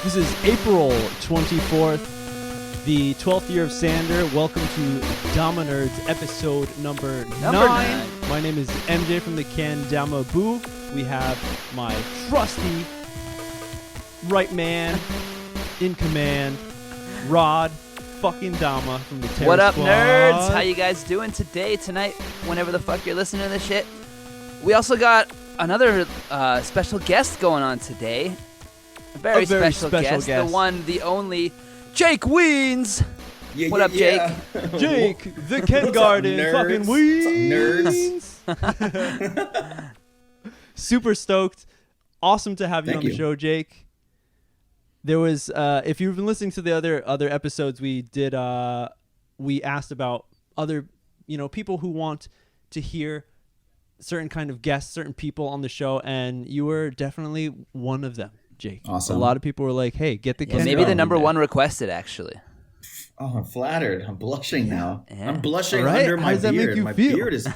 This is April 24th, the 12th year of Sander. Welcome to Dama Nerds, episode number 9. My name is MJ from the Dama Boo. We have my trusty right man in command, Rod fucking Dama from the Terror What up, Squad. nerds? How you guys doing today, tonight, whenever the fuck you're listening to this shit? We also got another special guest going on today. A very special guest. The one, the only, Jake Wiens. Yeah, what up, Jake? Jake, the Kengarden, fucking Wiens. Nerds. Super stoked. Awesome to have you on the show, Jake. There was, if you've been listening to the other episodes we did, we asked about other, people who want to hear certain kind of guests, certain people on the show, and you were definitely one of them, Jake. Awesome. A lot of people were like, "Hey, get the Ken." Maybe the number one requested, actually. Oh, I'm flattered. I'm blushing now. Yeah. I'm blushing right? under How my does that beard. make you my feel? beard is.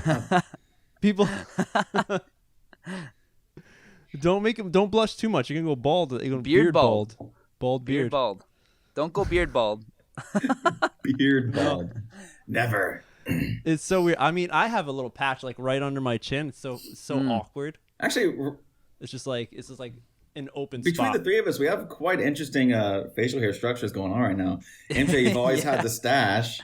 People don't blush too much. You're gonna go bald. You're gonna Beard bald. bald. Bald beard. Beard bald. Don't go beard bald. Beard bald. Never. It's so weird. I mean, I have a little patch like right under my chin. It's so awkward. Actually, It's just like an open between spot. the three of us, we have quite interesting facial hair structures going on right now. MJ, you've always had the stash.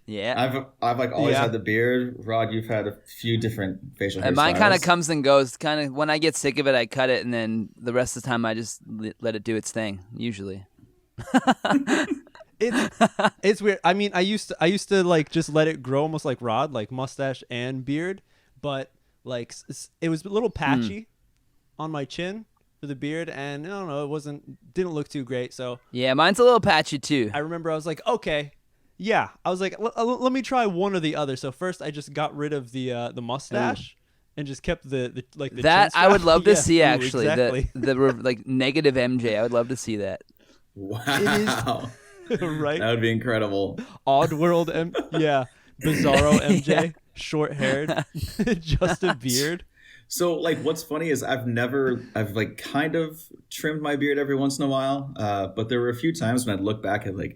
Yeah. I've like always had the beard. Rod, you've had a few different facial hair And mine kind of styles. comes and goes. Kind of when I get sick of it, I cut it, and then the rest of the time I just let it do its thing. Usually. It's weird. I mean, I used to like just let it grow almost like Rod, like mustache and beard, but like it was a little patchy on my chin for the beard, and I don't know, didn't look too great. So Yeah, mine's a little patchy too. I remember I was like, okay, yeah. I was like, let me try one or the other. So first I just got rid of the mustache and just kept the that chin I would strap. love to Yeah, see actually. exactly. The like negative MJ. I would love to see that. Wow. Right? That would be incredible. Odd World Bizarro MJ, short haired, just a beard. So, like, what's funny is I've like kind of trimmed my beard every once in a while, but there were a few times when I'd look back at like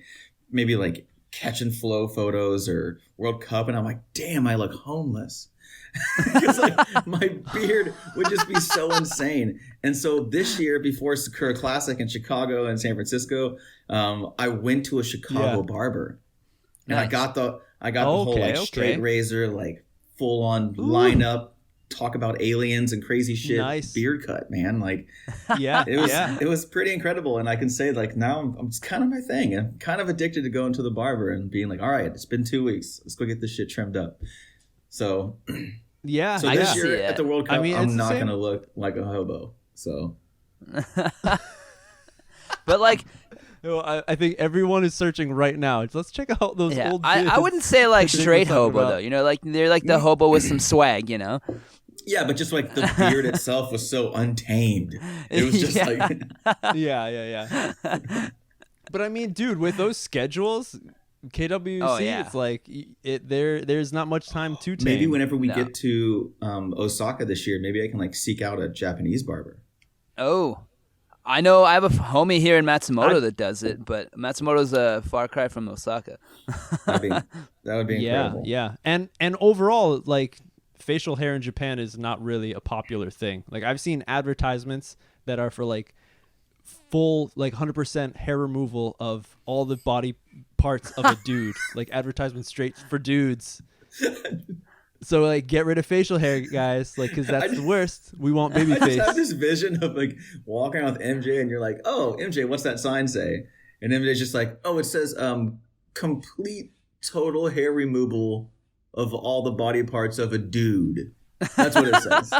maybe like catch and flow photos or World Cup, and I'm like, damn, I look homeless. Because like my beard would just be so insane. And so this year, before Sakura Classic in Chicago and San Francisco, I went to a Chicago barber, and Nice. I got the whole like straight razor, like full on lineup, talk about aliens and crazy shit, Nice. beard cut, man. Like, Yeah, it was pretty incredible. And I can say like now it's kind of my thing. I'm kind of addicted to going to the barber and being like, all right, it's been 2 weeks, let's go get this shit trimmed up. So yeah. so I this can year see it. at the World Cup, I mean, it's I'm the not same. gonna look like a hobo. So But like, I think everyone is searching right now. Let's check out those yeah, old I vids. wouldn't say like that they straight were talking hobo about. though. Like they're like the hobo with some swag. yeah, but just like the beard itself was so untamed. It was just like Yeah. But I mean, dude, with those schedules, KWC, it's like there's not much time to tame. maybe whenever we No. get to Osaka this year, maybe I can like seek out a Japanese barber. Oh, I know. I have a homie here in Matsumoto that does it, but Matsumoto's a far cry from Osaka. That would be incredible. Yeah. And overall, like facial hair in Japan is not really a popular thing. Like I've seen advertisements that are for like full like 100% hair removal of all the body parts of a dude, like advertisements straight for dudes. So like get rid of facial hair, guys, like because that's the worst. We want baby I just face. have this vision of like walking around with MJ and you're like, oh, MJ, what's that sign say? And MJ's just like, oh, it says complete total hair removal of all the body parts of a dude. That's what it says.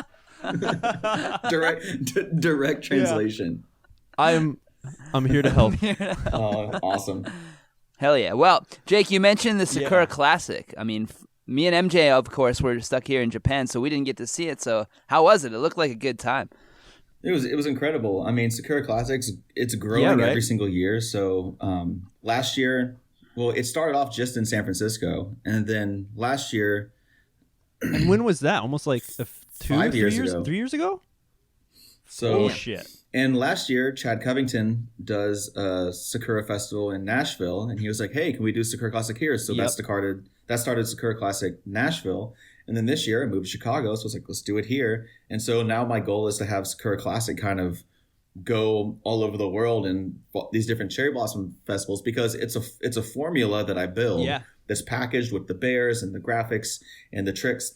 direct translation. I'm here to help. Oh, awesome. Hell yeah. Well, Jake, you mentioned the Sakura Yeah. Classic. I mean, me and MJ, of course, were stuck here in Japan, so we didn't get to see it. So how was it? It looked like a good time. It was incredible. I mean, Sakura Classics, it's growing every single year. So last year, well, it started off just in San Francisco, and then last year. And when was that? Almost like 5 years ago. 3 years ago? So shit. And last year, Chad Covington does a Sakura Festival in Nashville, and he was like, "Hey, can we do Sakura Classic here?" So that started Sakura Classic Nashville, and then this year I moved to Chicago, so I was like, "Let's do it here." And so now my goal is to have Sakura Classic kind of go all over the world and these different cherry blossom festivals, because it's a formula that I build that's packaged with the bears and the graphics and the tricks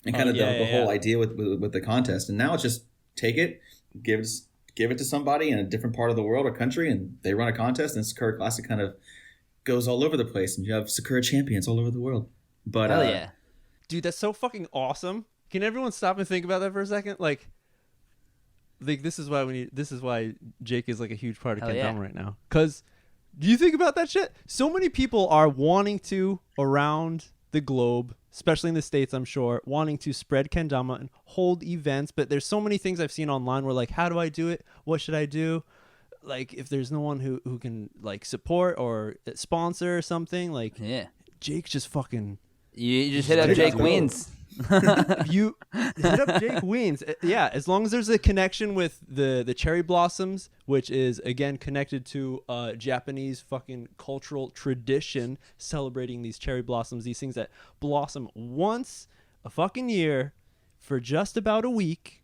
and kind of the whole idea with the contest. And now it's just take it, give it to somebody in a different part of the world or country, and they run a contest, and Sakura Classic kind of goes all over the place, and you have Sakura champions all over the world. But hell yeah, dude, that's so fucking awesome. Can everyone stop and think about that for a second? Like this is why Jake is like a huge part of Kendama right now. Because do you think about that shit? So many people are wanting to, around the globe, especially in the States, I'm sure, wanting to spread Kendama and hold events. But there's so many things I've seen online where like, how do I do it? What should I do? Like, if there's no one who can like support or sponsor or something, like Jake just fucking... You just hit up Jake Wiens. You hit up Jake Wiens. Yeah, as long as there's a connection with the cherry blossoms, which is again connected to Japanese fucking cultural tradition, celebrating these cherry blossoms, these things that blossom once a fucking year for just about a week,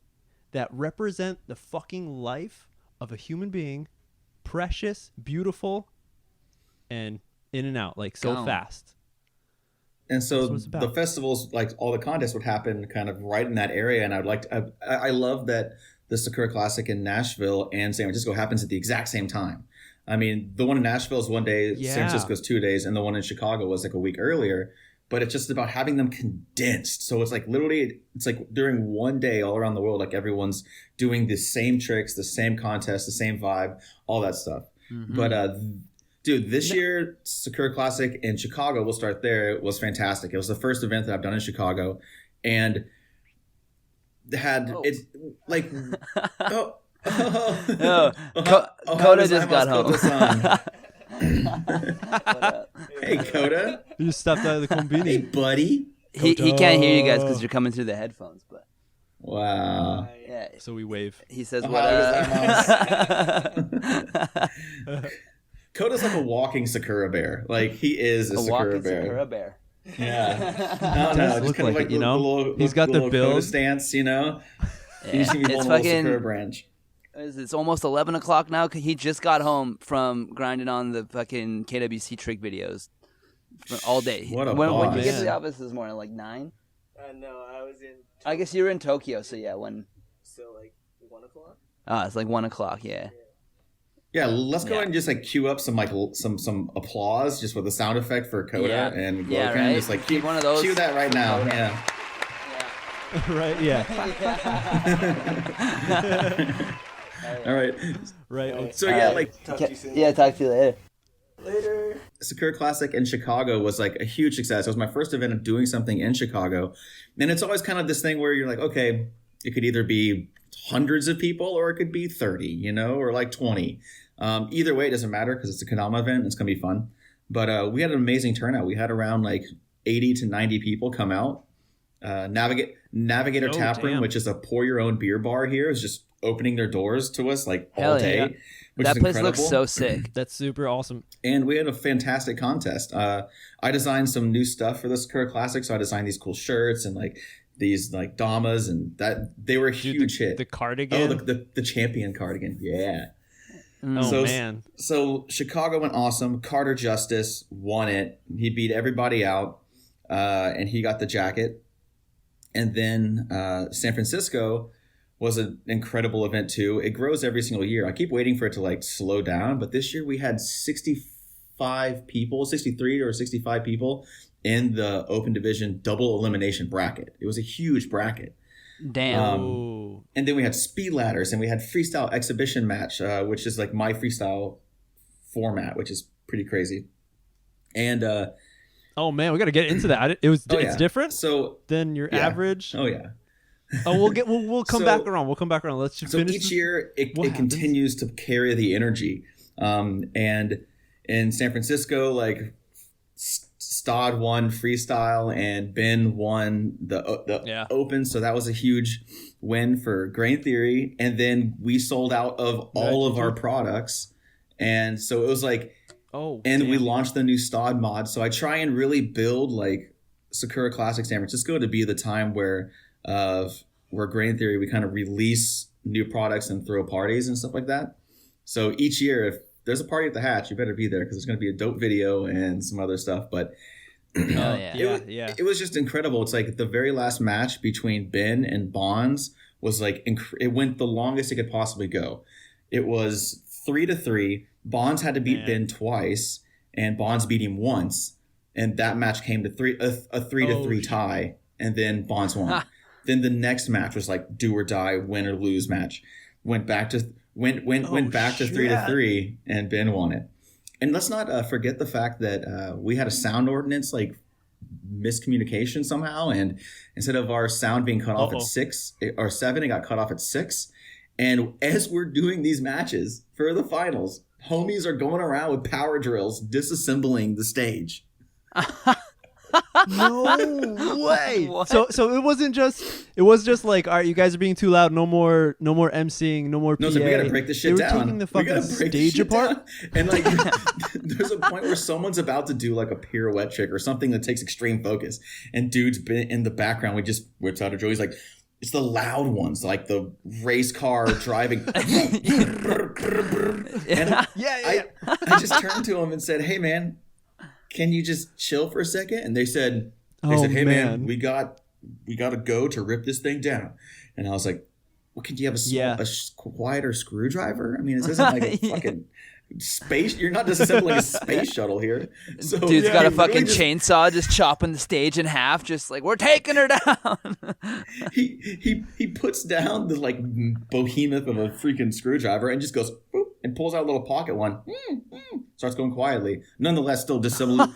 that represent the fucking life of a human being, precious, beautiful, and in and out like so fast. And so the festivals, like all the contests, would happen kind of right in that area. And I love that the Sakura Classic in Nashville and San Francisco happens at the exact same time. I mean, the one in Nashville is 1 day, San Francisco's 2 days, and the one in Chicago was like a week earlier. But it's just about having them condensed. So it's like literally, it's like during 1 day all around the world, like everyone's doing the same tricks, the same contest, the same vibe, all that stuff. Mm-hmm. But dude, this year, Sakura Classic in Chicago, we'll start there. It was fantastic. It was the first event that I've done in Chicago. And it's like... Coda just got home. Hey, Coda. You just stepped out of the combini. Hey, buddy. He can't hear you guys because you're coming through the headphones. But wow. Yeah. So we wave. He says, Coda's like a walking Sakura bear. Like, he is a Sakura bear. Sakura bear. Yeah. No, just look like it, you know? He's got the build. Stance, you know? Yeah. He's going to be a little Sakura branch. It's almost 11 o'clock now. He just got home from grinding on the fucking KWC trick videos all day. What a when boss. did you get to the office this morning? Like 9? No, I was in... I guess you were in Tokyo, so yeah, when... So like 1 o'clock? Ah, it's like 1 o'clock, yeah. Yeah, let's go ahead and just like cue up some like some applause just with a sound effect for Coda and Gloken. Right? Just like cue one of those. Cue that right now. Coda. Yeah. Right. Yeah. All right. Right. So yeah, like talk to you soon. Yeah, talk to you later. Later. Sakura Classic in Chicago was like a huge success. It was my first event of doing something in Chicago, and it's always kind of this thing where you're like, okay, it could either be hundreds of people or it could be 30, you know, or like 20. Either way, it doesn't matter because it's a Kendama event. It's gonna be fun. But we had an amazing turnout. We had around like 80 to 90 people come out. Navigator Tap Room, which is a pour your own beer bar here, is just opening their doors to us like all day. Yeah. Which that is place incredible. looks so sick. That's super awesome. And we had a fantastic contest. I designed some new stuff for the Sakura Classic, so I designed these cool shirts and like these like Damas, and that they were a huge hit. The cardigan. Oh, the champion cardigan. Yeah. Oh man. So Chicago went awesome. Carter Justice won it. He beat everybody out, and he got the jacket. And then San Francisco was an incredible event too. It grows every single year. I keep waiting for it to like slow down, but this year we had 65 people, 63 or 65 people in the open division double elimination bracket. It was a huge bracket. Damn. And then we had speed ladders, and we had freestyle exhibition match, which is like my freestyle format, which is pretty crazy. And oh man, we got to get into that. It's different than your average. Oh yeah. We'll come back around. We'll come back around. Let's just finish. Each year it continues to carry the energy. And in San Francisco, like Stod won freestyle and Ben won the open. So that was a huge win for Grain Theory. And then we sold out of all of our products. And so it was like, we launched the new Stod mod. So I try and really build like Sakura Classic San Francisco to be the time where Grain Theory, we kind of release new products and throw parties and stuff like that. So each year, if there's a party at the Hatch, you better be there because there's going to be a dope video and some other stuff. But it was just incredible. It's like the very last match between Ben and Bonds was like it went the longest it could possibly go. It was 3-3. Bonds had to beat Ben twice, and Bonds beat him once, and that match came to a 3-3 tie, and then Bonds won. Then the next match was like do or die, win or lose match. Went back to 3-3, and Ben won it. And let's not forget the fact that we had a sound ordinance like miscommunication somehow, and instead of our sound being cut off at 6 or 7, it got cut off at 6. And as we're doing these matches for the finals, homies are going around with power drills disassembling the stage. No way. So it wasn't just like, all right, you guys are being too loud, no more emceeing, no more PA. No, so we gotta break this shit down. They were taking the fucking stage apart. And like there's a point where someone's about to do like a pirouette trick or something that takes extreme focus, and dude's been in the background. We just whipped out a drill. He's like, it's the loud ones, like the race car driving. And I just turned to him and said, hey man, can you just chill for a second? And they said, hey man, we got to go to rip this thing down. And I was like, well, could you have a quieter screwdriver? I mean, this isn't like a fucking space. You're not disassembling a space shuttle here. So dude's got a fucking chainsaw just chopping the stage in half, just like, we're taking her down. he puts down the like behemoth of a freaking screwdriver and just goes boop, and pulls out a little pocket one. Starts going quietly. Nonetheless, still disassembling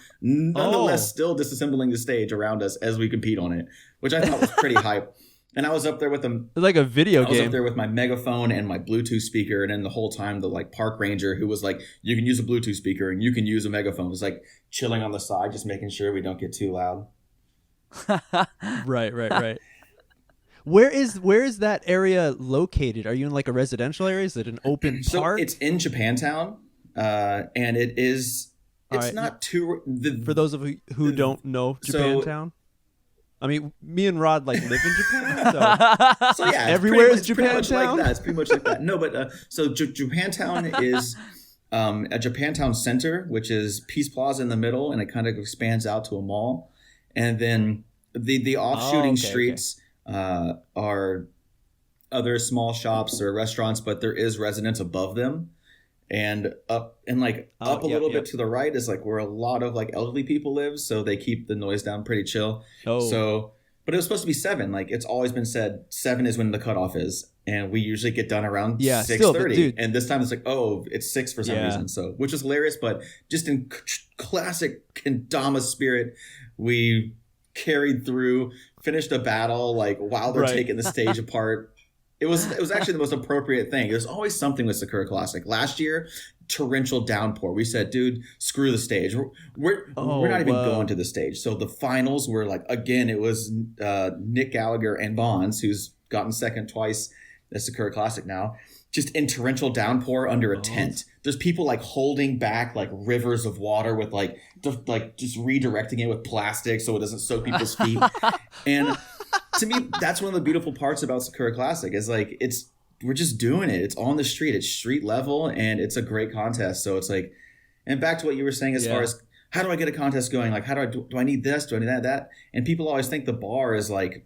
the stage around us as we compete on it, which I thought was pretty hype. And I was up there with them. It's like a video game. I was up there with my megaphone and my Bluetooth speaker, and then the whole time the like park ranger who was like, you can use a Bluetooth speaker and you can use a megaphone, was like chilling on the side, just making sure we don't get too loud. Right. Where is that area located? Are you in like a residential area? Is it an open park? So it's in Japantown, and it is. It's not too. For those of you who don't know Japantown. I mean, me and Rod like live in Japan, so yeah, everywhere is Japantown. It's pretty much like that. No, but so Japantown is a Japantown Center, which is Peace Plaza in the middle, and it kind of expands out to a mall, and then the offshooting streets are other small shops or restaurants, but there is residents above them. And up a little bit to the right is like where a lot of like elderly people live, so they keep the noise down pretty chill. So, but it was supposed to be 7. Like it's always been said 7 is when the cutoff is, and we usually get done around 6:30. And this time it's like, it's 6 for some reason. So, which is hilarious, but just in classic Dama spirit, we carried through, finished a battle like while they're taking the stage apart. It was actually the most appropriate thing. There's always something with Sakura Classic. Last year, torrential downpour. We said, dude, screw the stage. We're not even going to the stage. So the finals were like, again, it was Nick Gallagher and Bonds, who's gotten second twice at Sakura Classic now, just in torrential downpour under a tent. There's people like holding back like rivers of water with like just redirecting it with plastic so it doesn't soak people's feet. And to me, that's one of the beautiful parts about Sakura Classic is like we're just doing it. It's on the street. It's street level, and it's a great contest. So it's like, and back to what you were saying as far as how do I get a contest going? Like, how do I need this? Do I need that? And people always think the bar is like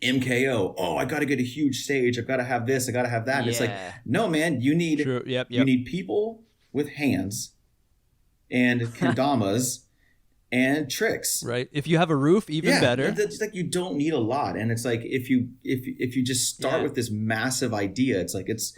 MKO. Oh, I got to get a huge stage. I've got to have this. I got to have that. And it's like, no, man, you need you need people with hands and kendamas. And tricks, right? If you have a roof, even better. It's like you don't need a lot, and it's like if you just start with this massive idea, it's like it's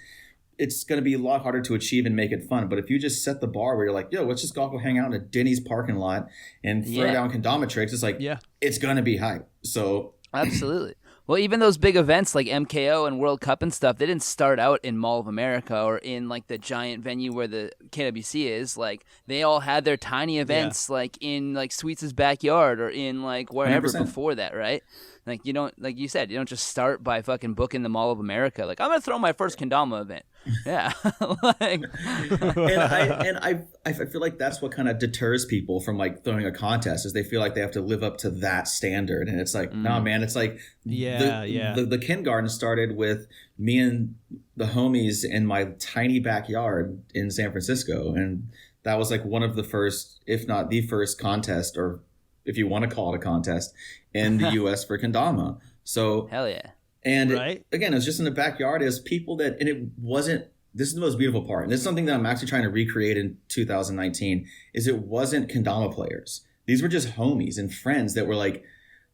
going to be a lot harder to achieve and make it fun. But if you just set the bar where you're like, yo, let's just go hang out in a Denny's parking lot and throw down kendama tricks, it's like it's going to be hype. So absolutely. Well, even those big events like MKO and World Cup and stuff, they didn't start out in Mall of America or in like the giant venue where the KWC is. Like they all had their tiny events like in like Sweets' backyard or in like wherever 100%. before that, right? Like you don't, like you said, you don't just start by fucking booking the Mall of America. Like I'm gonna throw my first kendama event. Yeah, like, I feel like that's what kind of deters people from like throwing a contest is they feel like they have to live up to that standard, and it's like, nah, man, it's like the Kengarden started with me and the homies in my tiny backyard in San Francisco, and that was like one of the first, if not the first contest, or if you want to call it a contest, in the U.S. for kendama. So hell yeah. And right? Again, it was just in the backyard. It was people that, and it wasn't, this is the most beautiful part. And this is something that I'm actually trying to recreate in 2019, is it wasn't kendama players. These were just homies and friends that were like,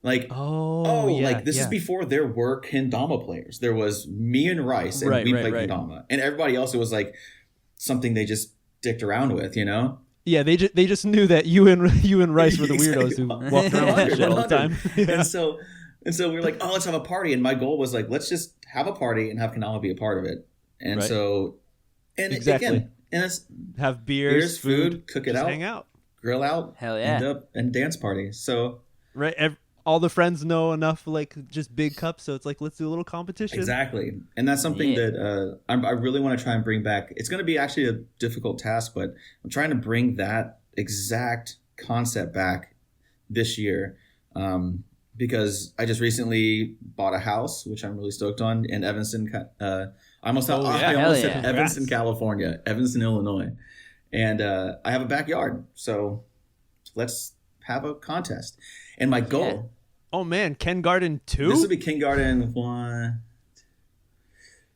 this is before there were kendama players. There was me and Rice, and we played kendama. And everybody else, it was like something they just dicked around with, you know? Yeah, they just knew that you and Rice were the weirdos who walked around with shit all the time. Yeah. And so we were like, oh, let's have a party. And my goal was like, let's just have a party and have kendama be a part of it. And so, and exactly. Again, and it's have beers, food, cook it out, hang out, grill out, hell yeah, and dance party. So all the friends know enough, like just big cups. So it's like, let's do a little competition. Exactly. And that's something that I really want to try and bring back. It's going to be actually a difficult task, but I'm trying to bring that exact concept back this year. Because I just recently bought a house, which I'm really stoked on, in Evanston. I almost said Evanston, California, Evanston, Illinois. And I have a backyard. So let's have a contest. And my goal. Yeah. Oh, man. Kengarden 2? This will be Kengarden 1.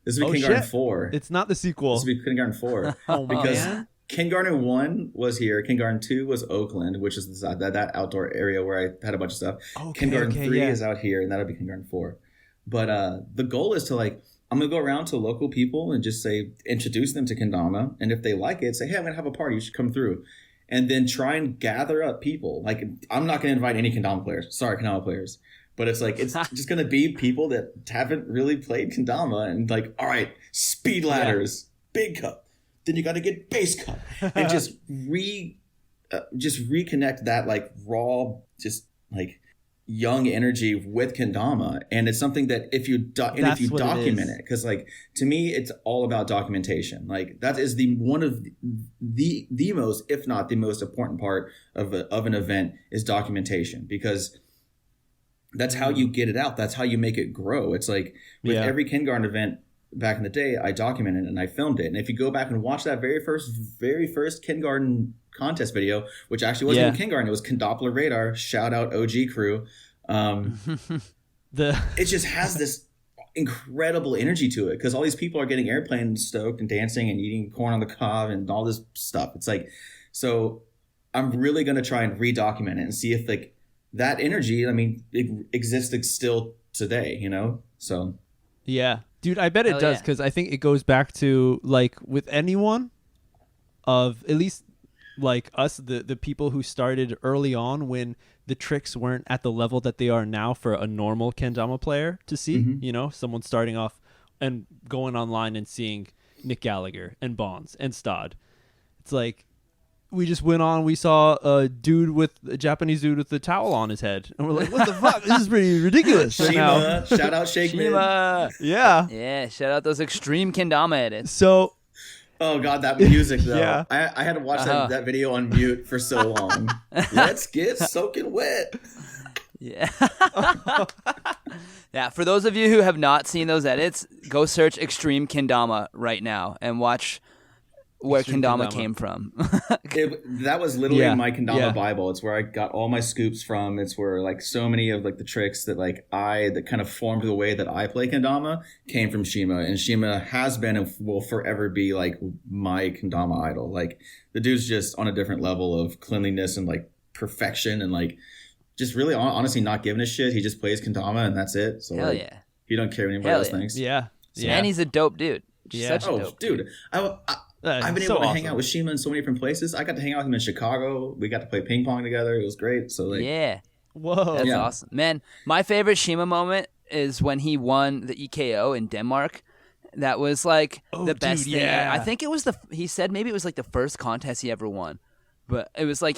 This will be Kengarden 4. It's not the sequel. This will be Kengarden 4. Because Kengarden 1 was here. Kengarden 2 was Oakland, which is that outdoor area where I had a bunch of stuff. Kengarden 3 is out here, and that'll be Kengarden 4. But the goal is to, like, I'm going to go around to local people and just say, introduce them to kendama. And if they like it, say, hey, I'm going to have a party. You should come through. And then try and gather up people. Like, I'm not going to invite any kendama players. Sorry, kendama players. But it's like, it's just going to be people that haven't really played kendama. And like, all right, speed ladders, big cup. Then you got to get base cup. And just reconnect that like raw, just like young energy with kendama. And it's something that if you document it, because like to me it's all about documentation. Like that is one of the most, if not the most important part of an event is documentation, because that's how you get it out. That's how you make it grow. It's like with every Kengarden event back in the day, I documented it and I filmed it. And if you go back and watch that very first Kengarden contest video, which actually wasn't even Kengarden, it was Doppler Radar. Shout out OG crew. It just has this incredible energy to it because all these people are getting airplane stoked and dancing and eating corn on the cob and all this stuff. It's like, so I'm really going to try and redocument it and see if like that energy, I mean, it exists still today, you know? So yeah, dude, I bet it does, because I think it goes back to like with anyone of at least like us, the people who started early on when the tricks weren't at the level that they are now for a normal kendama player to see, you know, someone starting off and going online and seeing Nick Gallagher and Bonds and Stod. It's like, we just went on, we saw a Japanese dude with a towel on his head. And we're like, what the fuck? This is pretty ridiculous. Shima, shout out Shake Shima. Yeah. Yeah, shout out those extreme kendama edits. So, oh God, that music though. I had to watch that video on mute for so long. Let's get soaking wet. Yeah. Yeah, for those of you who have not seen those edits, go search extreme kendama right now and watch where kendama came from. That was literally my kendama Bible. It's where I got all my scoops from. It's where like so many of like the tricks that like that kind of formed the way that I play kendama came from Shima. And Shima has been and will forever be like my kendama idol. Like the dude's just on a different level of cleanliness and like perfection and like just really honestly not giving a shit. He just plays kendama and that's it. So hell like, yeah, he don't care what anybody else thinks. Yeah. And he's a dope dude. Yeah. Such a dope dude. I've been able to hang out with Shima in so many different places. I got to hang out with him in Chicago. We got to play ping pong together. It was great. So like, yeah. Whoa. That's awesome. Man, my favorite Shima moment is when he won the EKO in Denmark. That was like the best thing. Yeah. I think it was he said maybe it was like the first contest he ever won. But it was like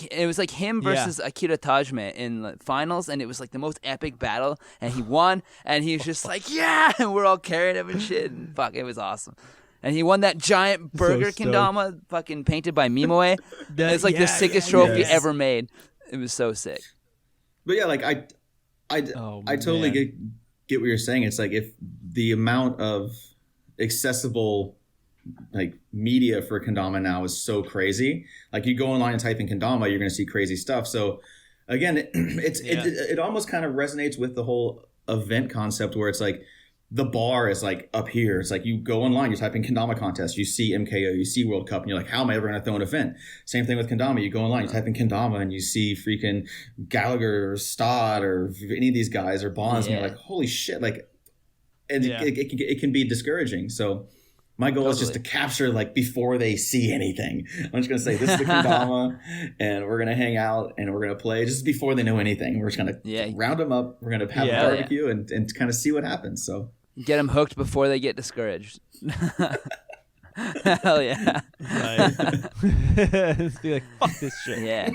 him versus Akira Tajime in the finals, and it was like the most epic battle, and he won, and he was just like, yeah, and we're all carrying him and shit, and fuck, it was awesome. And he won that giant burger kendama fucking painted by Mimoe. It's like the sickest trophy ever made. It was so sick. But yeah, like I totally get what you're saying. It's like if the amount of accessible like media for kendama now is so crazy, like you go online and type in kendama, you're going to see crazy stuff. So again, it almost kind of resonates with the whole event concept where it's like the bar is like up here. It's like you go online, you type in kendama contest, you see MKO, you see World Cup, and you're like, how am I ever going to throw an event? Same thing with kendama. You go online, you type in kendama, and you see freaking Gallagher or Stott or any of these guys or Bonds, and you're like, holy shit, like, and it can be discouraging. So my goal is just to capture like before they see anything. I'm just gonna say this is the kendama, and we're gonna hang out and we're gonna play just before they know anything. We're just gonna round them up. We're gonna have a barbecue and kind of see what happens. So get them hooked before they get discouraged. Hell yeah! Right. Just be like, fuck this shit. Yeah.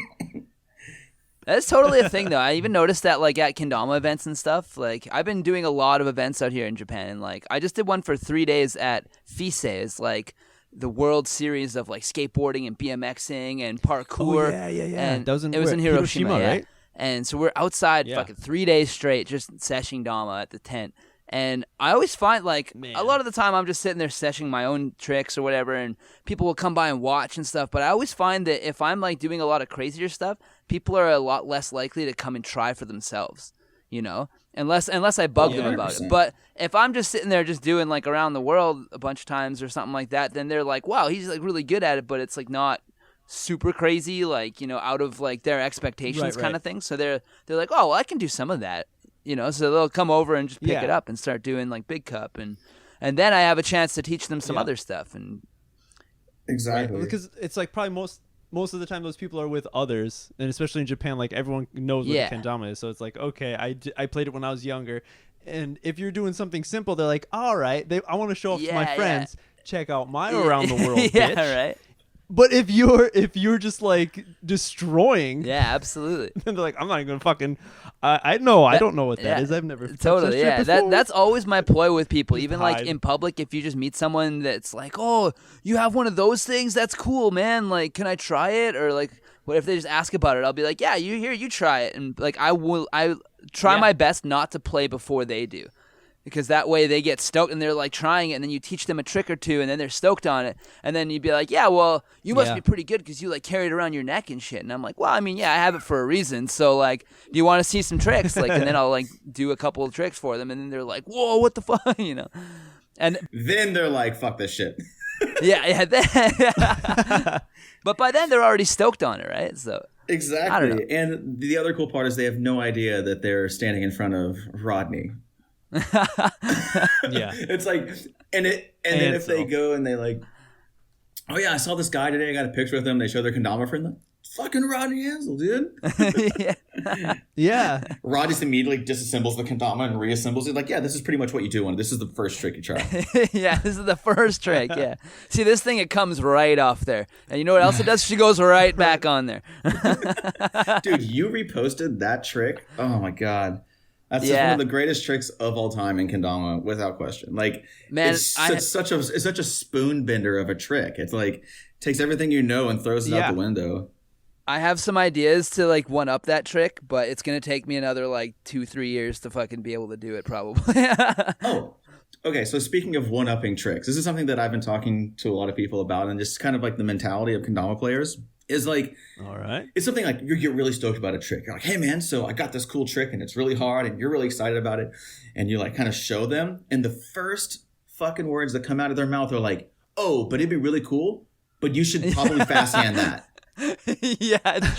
That's totally a thing, though. I even noticed that, like, at kendama events and stuff, like, I've been doing a lot of events out here in Japan, and, like, I just did one for 3 days at Fise. It's, like, the World Series of, like, skateboarding and BMXing and parkour. Oh, yeah. And that it was in Hiroshima, right? And so we're outside fucking 3 days straight just seshing Dama at the tent. And I always find, like, a lot of the time I'm just sitting there seshing my own tricks or whatever, and people will come by and watch and stuff. But I always find that if I'm, like, doing a lot of crazier stuff, people are a lot less likely to come and try for themselves, you know? Unless I bug them about it. But if I'm just sitting there just doing, like, around the world a bunch of times or something like that, then they're like, wow, he's, like, really good at it, but it's, like, not super crazy, like, you know, out of, like, their expectations kind of thing. So they're like, oh, well, I can do some of that. You know, so they'll come over and just pick it up and start doing like big cup, and then I have a chance to teach them some other stuff. And exactly, because it's like probably most of the time those people are with others, and especially in Japan, like everyone knows what kendama is. So it's like, okay, I played it when I was younger, and if you're doing something simple, they're like, all right, I want to show off to my friends. Check out my around the world, bitch. Right. But if you're just like destroying, absolutely. Then they're like, I'm not even gonna fucking. I don't know what that is. I've never totally. That's always my ploy with people. Even like in public, if you just meet someone that's like, oh, you have one of those things, that's cool, man. Like, can I try it? Or like, what if they just ask about it? I'll be like, yeah, you try it, and like I try my best not to play before they do. Because that way they get stoked and they're like trying it, and then you teach them a trick or two and then they're stoked on it. And then you'd be like, yeah, well, you must be pretty good because you like carry it around your neck and shit. And I'm like, well, I mean, yeah, I have it for a reason. So like, do you want to see some tricks? Like, and then I'll like do a couple of tricks for them. And then they're like, whoa, what the fuck? You know? And then they're like, fuck this shit. But by then they're already stoked on it, right? So exactly. I don't know. And the other cool part is they have no idea that they're standing in front of Rodney. It's like, and then if they go and they like, oh yeah, I saw this guy today, I got a picture with him, they show their kendama friend, like, fucking Rodney Hansel, dude. Rodney immediately disassembles the kendama and reassembles it. Like, yeah, this is pretty much what you do, and this is the first trick you try. This is the first trick. See, this thing, it comes right off there, and you know what else it does? She goes right back on there. Dude, you reposted that trick. Oh my god. That's just one of the greatest tricks of all time in kendama, without question. Like, man, it's such a spoon bender of a trick. It's like takes everything you know and throws it out the window. I have some ideas to like one up that trick, but it's gonna take me another like 2-3 years to fucking be able to do it, probably. Oh, okay. So speaking of one upping tricks, this is something that I've been talking to a lot of people about, and just kind of like the mentality of kendama players. Is like, all right, it's something like you get really stoked about a trick. You're like, hey man, so I got this cool trick and it's really hard and you're really excited about it, and you like kind of show them, and the first fucking words that come out of their mouth are like, oh, but it'd be really cool, but you should probably fast hand that.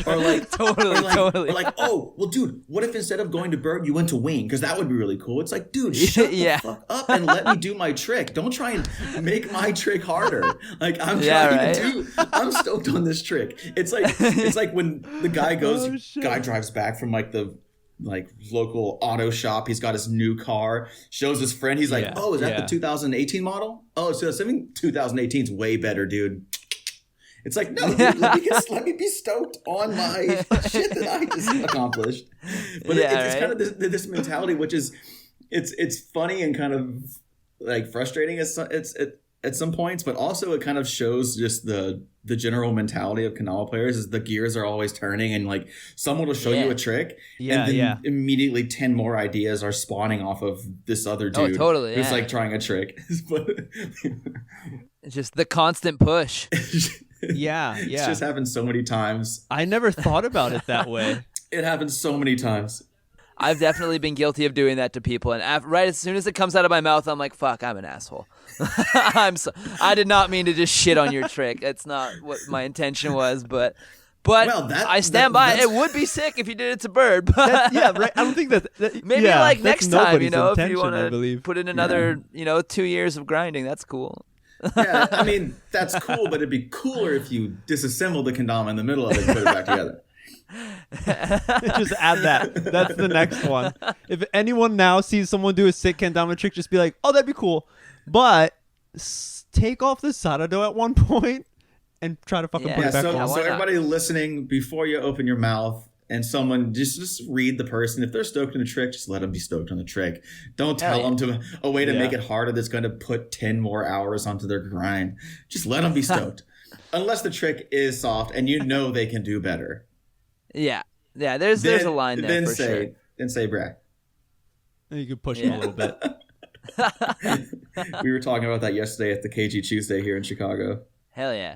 Or like totally. Or like, oh, well, dude, what if instead of going to Berg, you went to Wien? Because that would be really cool. It's like, dude, shut the fuck up and let me do my trick. Don't try and make my trick harder. Like, I'm trying to do. I'm stoked on this trick. It's like when the guy goes, guy drives back from like the like local auto shop. He's got his new car. Shows his friend. He's like, "Oh, is that the 2018 model? Oh, so assuming 2018 is way better, dude." It's like, no, dude, let me be stoked on my shit that I just accomplished. But it's kind of this mentality, which is it's funny and kind of like frustrating at some points, but also it kind of shows just the general mentality of Kendama players is the gears are always turning, and like someone will show you a trick, and then immediately 10 more ideas are spawning off of this other dude who's like trying a trick. It's just the constant push. It just happens so many times. I never thought about it that way. It happens so many times. I've definitely been guilty of doing that to people, and right as soon as it comes out of my mouth, I'm like, "Fuck, I'm an asshole." I did not mean to just shit on your trick. It's not what my intention was, but I stand by it. It would be sick if you did it to Bird. But right. I don't think that maybe like next time, if you want to put in another, 2 years of grinding, that's cool. Yeah, I mean, that's cool, but it'd be cooler if you disassemble the kendama in the middle of it and put it back together. Just add that. That's the next one. If anyone now sees someone do a sick kendama trick, just be like, "Oh, that'd be cool," but take off the sarado at one point and try to fucking put it back on. So everybody listening, before you open your mouth and someone just read the person. If they're stoked on a trick, just let them be stoked on the trick. Don't tell them to a way to make it harder that's going to put 10 more hours onto their grind. Just let them be stoked. Unless the trick is soft and they can do better. Yeah. There's a line there for sure. Then say brag. You could push them a little bit. We were talking about that yesterday at the KG Tuesday here in Chicago. Hell yeah.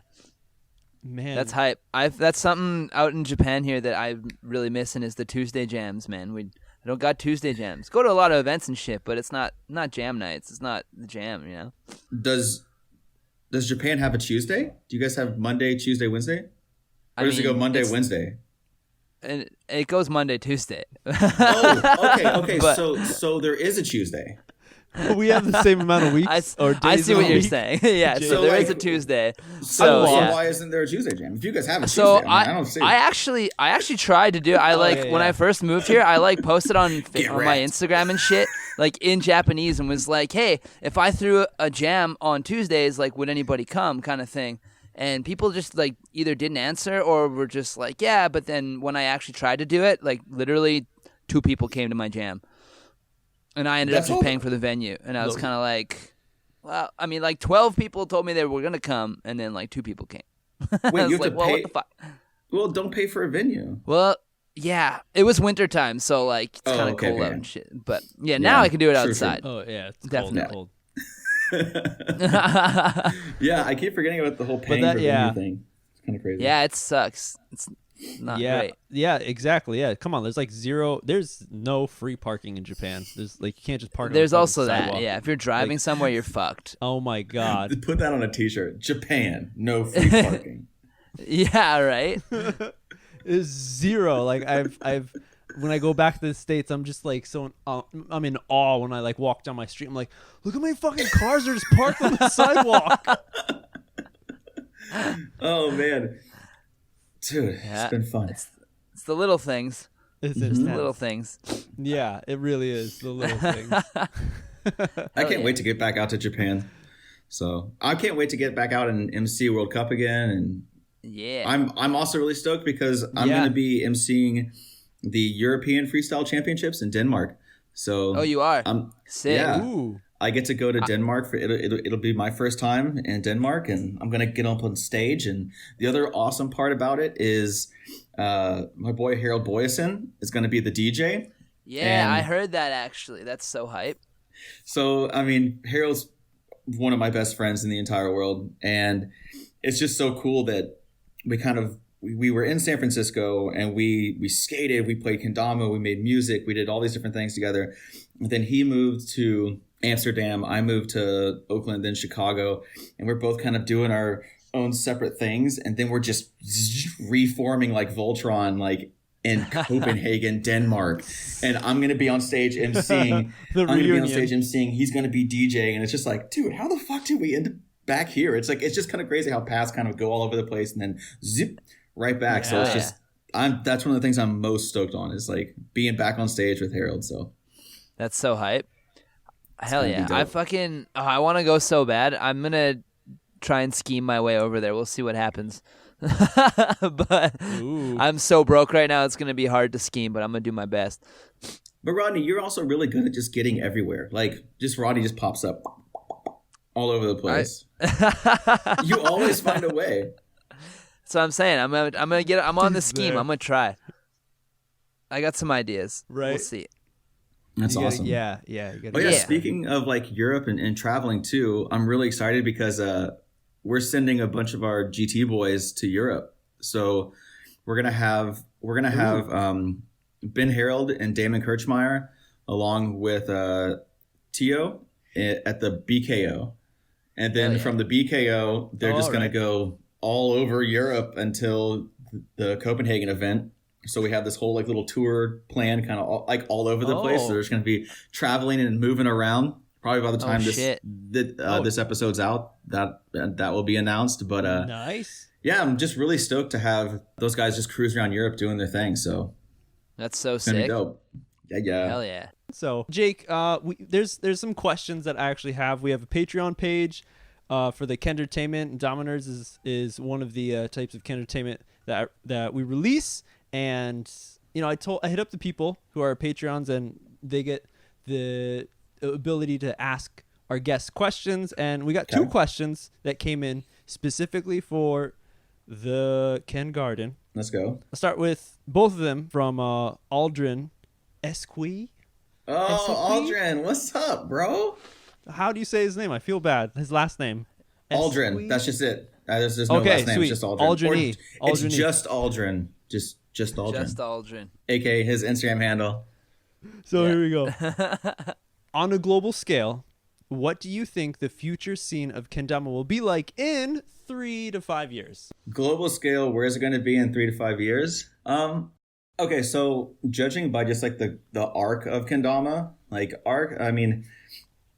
Man, that's hype. That's something out in Japan here that I'm really missing is the Tuesday jams, man. I don't got Tuesday jams. Go to a lot of events and shit, but it's not jam nights. It's not the jam, Does Japan have a Tuesday? Do you guys have Monday, Tuesday, Wednesday? Or does it go Monday, Wednesday? And it goes Monday, Tuesday. Okay. But, so there is a Tuesday. We have the same amount of weeks or days. I see what you're saying. Yeah, so there is a Tuesday. So why isn't there a Tuesday jam? If you guys have a Tuesday, I don't see. I actually tried to do. When I first moved here, I posted on my Instagram and shit, in Japanese, and was like, "Hey, if I threw a jam on Tuesdays, would anybody come?" kind of thing. And people just either didn't answer or were just like, "Yeah," but then when I actually tried to do it, literally 2 people came to my jam. And I ended up just paying for the venue. And I was kind of like, well, I mean, 12 people told me they were going to come, and then 2 people came. Wait, you have to pay? What the fuck? Well, don't pay for a venue. Well, yeah. It was wintertime, so it's kind of cold out and shit. But now I can do it outside. True. Oh, yeah. It's definitely cold. Yeah, I keep forgetting about the whole paying for venue thing. It's kind of crazy. Yeah, it sucks. It's not great. Yeah, exactly. Yeah, come on. There's no free parking in Japan. There's you can't just park. There's also sidewalk. that. Yeah, if you're driving somewhere, you're fucked. Oh my god. Put that on a T-shirt. Japan, no free parking. Yeah, right. It's zero. I've when I go back to the States, I'm just so I'm in awe when I walk down my street. I'm like, look how many fucking cars are just parked on the sidewalk. Oh man. Dude, it's been fun. It's the little things. It's the little things. Yeah, it really is the little things. I can't wait to get back out to Japan. So I can't wait to get back out and MC World Cup again. And I'm also really stoked because I'm going to be MCing the European Freestyle Championships in Denmark. So you are? Sick. Yeah. Ooh. I get to go to Denmark for it'll be my first time in Denmark, and I'm gonna get up on stage. And the other awesome part about it is my boy Harold Boyesen is gonna be the DJ. Yeah, I heard that actually. That's so hype. So I mean, Harold's one of my best friends in the entire world, and it's just so cool that we were in San Francisco and we skated, we played kendama, we made music, we did all these different things together. And then he moved to Amsterdam, I moved to Oakland, then Chicago, and we're both kind of doing our own separate things, and then we're just reforming like Voltron in Copenhagen, Denmark, and I'm gonna be on stage emceeing. He's gonna be DJing, and it's just dude, how the fuck did we end up back here? It's just kind of crazy how paths kind of go all over the place and then zip right back. So that's one of the things I'm most stoked on is like being back on stage with Harold. So that's so hype. Hell yeah. I want to go so bad. I'm going to try and scheme my way over there. We'll see what happens. But I'm so broke right now. It's going to be hard to scheme, but I'm going to do my best. But Rodney, you're also really good at just getting everywhere. Like Rodney just pops up all over the place. You always find a way. That's what I'm saying. I'm on the scheme. I'm going to try. I got some ideas. Right. We'll see. That's awesome. Yeah. Speaking of like Europe and traveling too, I'm really excited because we're sending a bunch of our GT boys to Europe. So we're gonna have Ben Harold and Damon Kirchmeyer along with Tio at the BKO, and then from the BKO they're just gonna go all over Europe until the Copenhagen event. So we have this whole like little tour plan kind of all over the place. So there's going to be traveling and moving around. Probably by the time this episode's out, that will be announced. But nice. Yeah, I'm just really stoked to have those guys just cruise around Europe doing their thing. So that's so it's gonna sick. be dope. Yeah. Hell yeah. So Jake, there's some questions that I actually have. We have a Patreon page for the Kengarden, and Dominers is one of the types of Kengarden that we release. And I hit up the people who are Patreons, and they get the ability to ask our guests questions. And we got 2 questions that came in specifically for the Kengarden. Let's go. I'll start with both of them from Aldrin Esqui. Oh, Aldrin, what's up, bro? How do you say his name? I feel bad. His last name. Aldrin. That's just it. There's no last name. Sweet. It's just Aldrin. Aldrin. It's just Aldrin. Just Aldrin. Just Aldrin. AKA his Instagram handle. So here we go. On a global scale, what do you think the future scene of kendama will be like in 3 to 5 years? Global scale, where is it going to be in 3 to 5 years? Okay, so judging by just like the arc of kendama,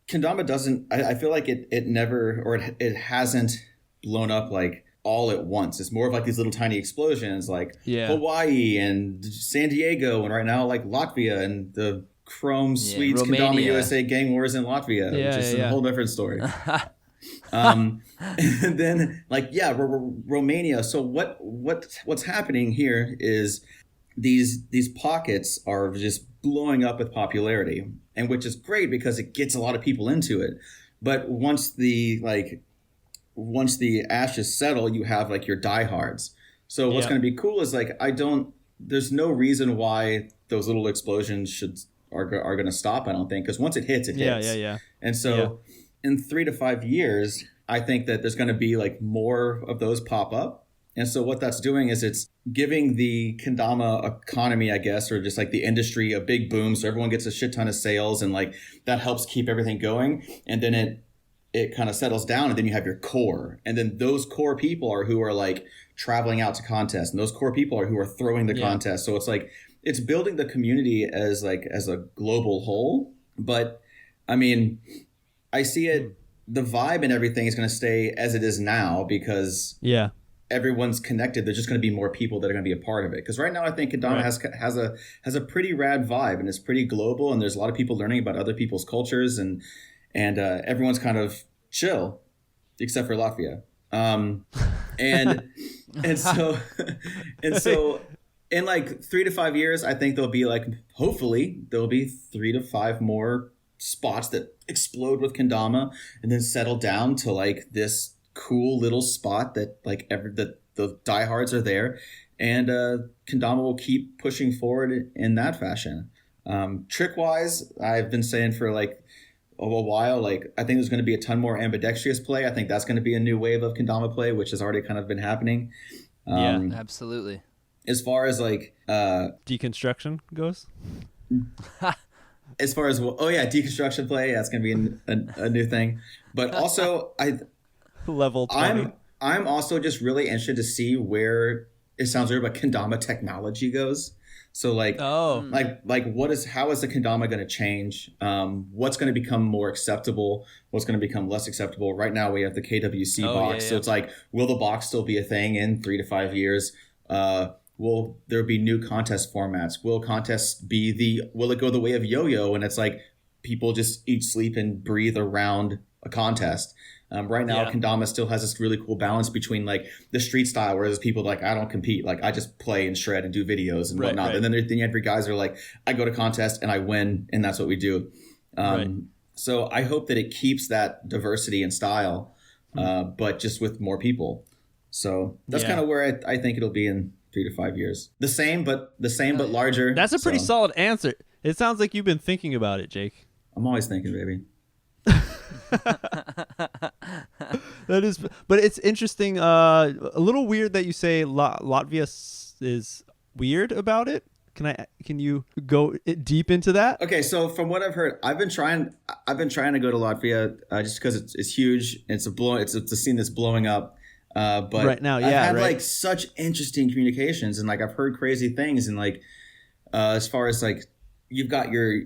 kendama doesn't, I feel like it never, or it hasn't blown up like all at once. It's more of like these little tiny explosions like Hawaii and San Diego, and right now like Latvia and the Chrome Swedes Kendama USA gang wars in Latvia, which is a whole different story. And then Romania. So what's happening here is these pockets are just blowing up with popularity, and which is great because it gets a lot of people into it. But once the ashes settle, you have like your diehards. So what's going to be cool is there's no reason why those little explosions are going to stop. I don't think, because once it hits, it hits. Yeah. And so in 3 to 5 years, I think that there's going to be like more of those pop up. And so what that's doing is it's giving the kendama economy, I guess, or just like the industry, a big boom. So everyone gets a shit ton of sales, and like that helps keep everything going. And then it kind of settles down, and then you have your core, and then those core people are who are like traveling out to contests, and those core people are who are throwing the contest. So it's like it's building the community as a global whole. But I mean, I see it, the vibe and everything is going to stay as it is now because everyone's connected. There's just going to be more people that are going to be a part of it. Because right now, I think Kendama has a pretty rad vibe, and it's pretty global, and there's a lot of people learning about other people's cultures, and everyone's kind of chill, except for Latvia. So in like 3 to 5 years, I think hopefully there'll be 3 to 5 more spots that explode with kendama, and then settle down to like this cool little spot that like the diehards are there, and kendama will keep pushing forward in that fashion. Trick wise, I've been saying for like a while, like I think there's going to be a ton more ambidextrous play. I think that's going to be a new wave of kendama play, which has already kind of been happening. Absolutely. As far as like deconstruction goes, as far as deconstruction play, that's going to be a new thing. But also level 20. I'm also just really interested to see where, it sounds weird, but kendama technology goes. So how is the kendama going to change? What's going to become more acceptable? What's going to become less acceptable? Right now we have the KWC box. So it's like, will the box still be a thing in 3 to 5 years? will there be new contest formats? Will it go the way of yo-yo? And it's like people just eat, sleep, and breathe around a contest. Right now, Kendama still has this really cool balance between like the street style, whereas people like, I don't compete, like I just play and shred and do videos and whatnot. And then you have your guys who are like, I go to contest and I win, and that's what we do. So I hope that it keeps that diversity and style, but just with more people. So that's kind of where I think it'll be in 3 to 5 years. The same, but larger. That's a pretty solid answer. It sounds like you've been thinking about it, Jake. I'm always thinking, baby. That is, but it's interesting. A little weird that you say Latvia is weird about it. Can you go deep into that? Okay, so from what I've heard, I've been trying to go to Latvia just because it's huge. It's a scene that's blowing up. But right now, I've had like such interesting communications, and like I've heard crazy things, and like as far as like you've got your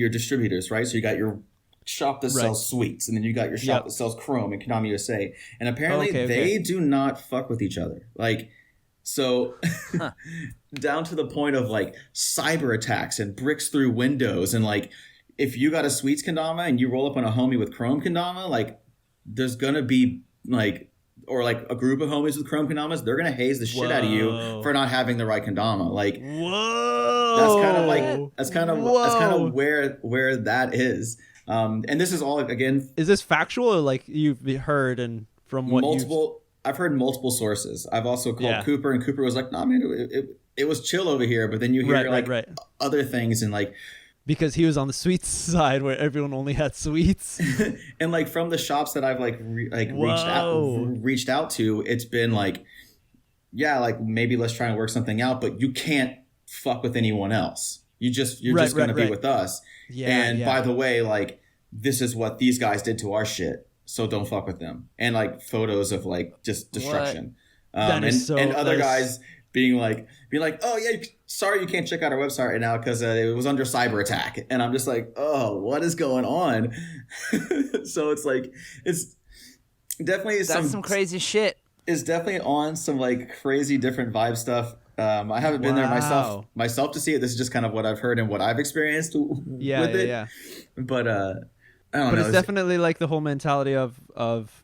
distributors, right? So you got your shop that sells sweets, and then you got your shop that sells Chrome and Konami USA, and apparently they do not fuck with each other. Like, so down to the point of like cyber attacks and bricks through windows, and like if you got a sweets kendama and you roll up on a homie with Chrome kendama, like there's gonna be like, or like a group of homies with Chrome kendamas, they're gonna haze the shit out of you for not having the right kendama. Like, that's kind of where that is. And this is all, again, is this factual or like you've heard and from what I've heard multiple sources. I've also called Cooper, and Cooper was like, "Nah, man, it was chill over here." But then you hear other things, and like, because he was on the sweets side where everyone only had sweets, and like from the shops that I've reached out to, it's been like, yeah, like maybe let's try and work something out, but you can't fuck with anyone else. You're just going to be with us. By the way, like, this is what these guys did to our shit, so don't fuck with them. And like photos of like just destruction. And other guys being like, oh yeah, sorry you can't check out our website right now because it was under cyber attack. And I'm just like, oh, what is going on? So it's like, it's definitely some crazy shit. It's definitely on some like crazy different vibe stuff. I haven't been there myself to see it. This is just kind of what I've heard and what I've experienced with it. But I don't know. It's definitely like the whole mentality of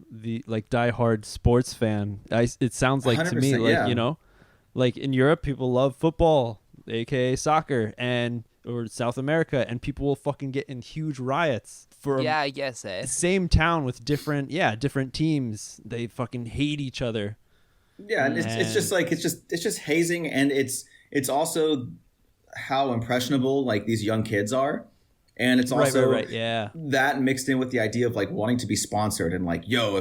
the like diehard sports fan. It sounds like to me like you know, like in Europe people love football, aka soccer, or South America, and people will fucking get in huge riots for I guess same town with different teams. They fucking hate each other. Yeah, and it's just hazing, and it's also how impressionable like these young kids are, and it's also that mixed in with the idea of like wanting to be sponsored, and like, yo,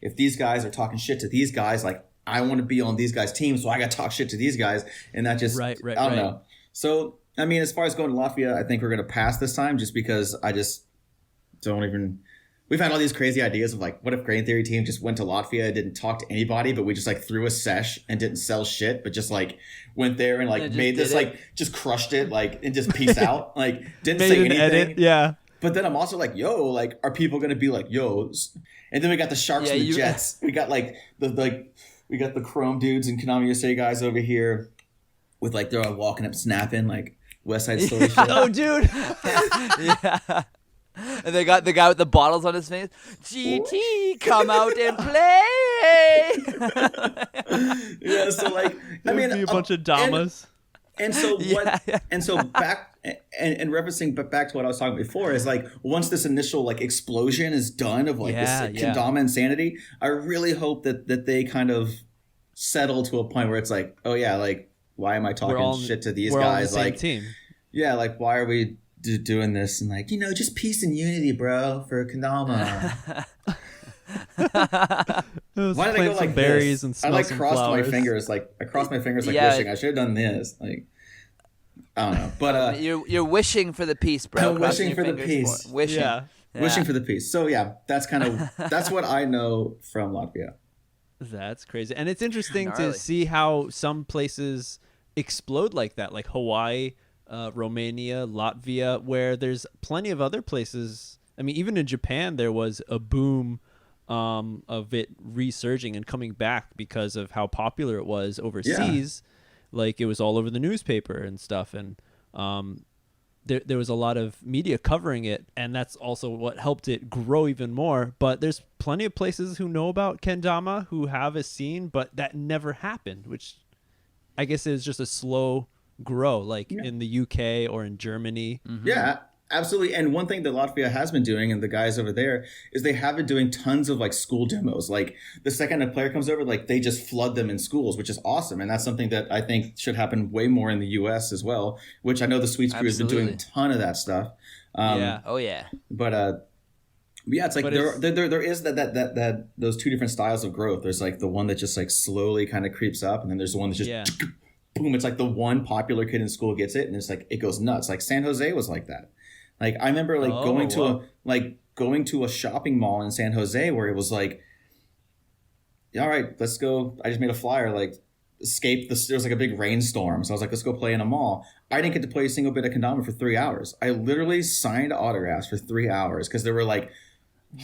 if these guys are talking shit to these guys, like I want to be on these guys' teams, so I got to talk shit to these guys, and that just I don't know. So I mean, as far as going to Latvia, I think we're gonna pass this time, just because I just don't even. We've had all these crazy ideas of like, what if Grain Theory team just went to Latvia, didn't talk to anybody, but we just like threw a sesh and didn't sell shit, but just like went there and like made this like just crushed it like and just peace out, like didn't say anything. Edit, But then I'm also like, yo, like, are people gonna be like, yo? And then we got the Sharks and the Jets. We got like we got the Chrome dudes and Konami USA guys over here with like they're all walking up snapping like West Side Story shit. Oh, dude. Yeah. And they got the guy with the bottles on his face. GT, come out and play. Yeah, so like, I mean, a bunch of Damas. And so what? And so back and referencing back to what I was talking before is like, once this initial like explosion is done of like this Kendama insanity, I really hope that they kind of settle to a point where it's like, oh yeah, like why am I talking shit to these guys? All on the like, same team. Yeah, like why are we doing this? And like, you know, just peace and unity, bro, for Kendama. Why did I go like berries this? And smell I like some crossed flowers. my fingers like wishing I should have done this. Like, I don't know, but you're wishing for the peace, bro. I'm wishing for the peace. Wishing for the peace. So yeah, that's what I know from Latvia. That's crazy, and it's interesting to see how some places explode like that, like Hawaii, Romania, Latvia, where there's plenty of other places. I mean, even in Japan, there was a boom of it resurging and coming back because of how popular it was overseas. Like it was all over the newspaper and stuff, and there was a lot of media covering it, and that's also what helped it grow even more. But there's plenty of places who know about kendama, who have a scene, but that never happened, which I guess is just a slow grow, like in the UK or in Germany. Yeah, absolutely. And one thing that Latvia has been doing, and the guys over there, is they have been doing tons of like school demos. Like the second a player comes over, like they just flood them in schools, which is awesome. And that's something that I think should happen way more in the US as well, which I know the Sweets crew has been doing a ton of that stuff. Oh yeah. But yeah, it's like there is that those two different styles of growth. There's like the one that just like slowly kind of creeps up, and then there's the one that just boom. It's like the one popular kid in school gets it, and it's like it goes nuts. Like San Jose was like that. Like I remember like going to a shopping mall in San Jose where it was like, all right, let's go. I just made a flyer like escape the. There was like a big rainstorm, so I was like, let's go play in a mall. I didn't get to play a single bit of kendama for 3 hours. I literally signed autographs for 3 hours because there were like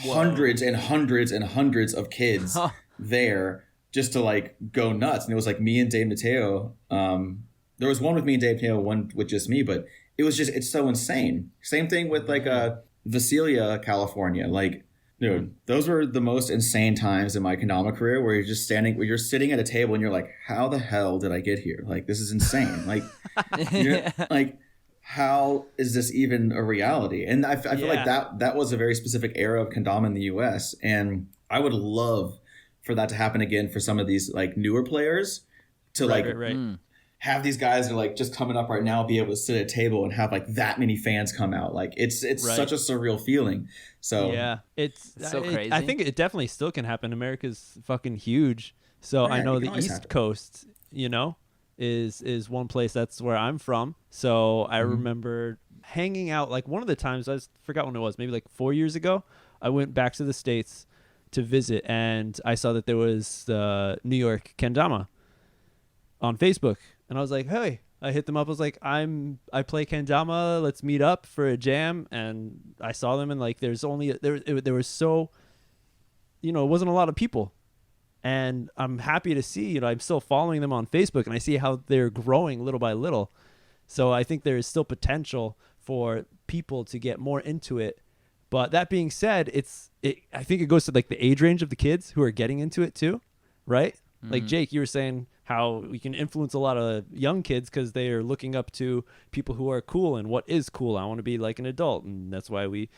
hundreds and hundreds and hundreds of kids there just to like go nuts. And it was like me and Dave Mateo. There was one with me and Dave Mateo, one with just me, but it was just, it's so insane. Same thing with like Visalia, California. Like, dude, those were the most insane times in my kendama career where you're sitting at a table and you're like, how the hell did I get here? Like, this is insane. Like, like, how is this even a reality? And I feel like that was a very specific era of kendama in the US. And I would love for that to happen again for some of these like newer players to have these guys that are like just coming up right now be able to sit at a table and have like that many fans come out. Like it's such a surreal feeling. So yeah, it's so crazy. I think it definitely still can happen. America's fucking huge. So I know the East Coast, you know, is one place. That's where I'm from. So I remember hanging out like one of the times I forgot when it was, maybe like 4 years ago. I went back to the States to visit, and I saw that there was the New York kendama on Facebook, and I was like, hey, I hit them up. I was like, I play kendama. Let's meet up for a jam. And I saw them, and like, there was so, you know, it wasn't a lot of people. And I'm happy to see, you know, I'm still following them on Facebook, and I see how they're growing little by little. So I think there is still potential for people to get more into it. But that being said, I think it goes to like the age range of the kids who are getting into it too, right? Like Jake, you were saying how we can influence a lot of young kids because they are looking up to people who are cool and what is cool. I want to be like an adult, and that's why we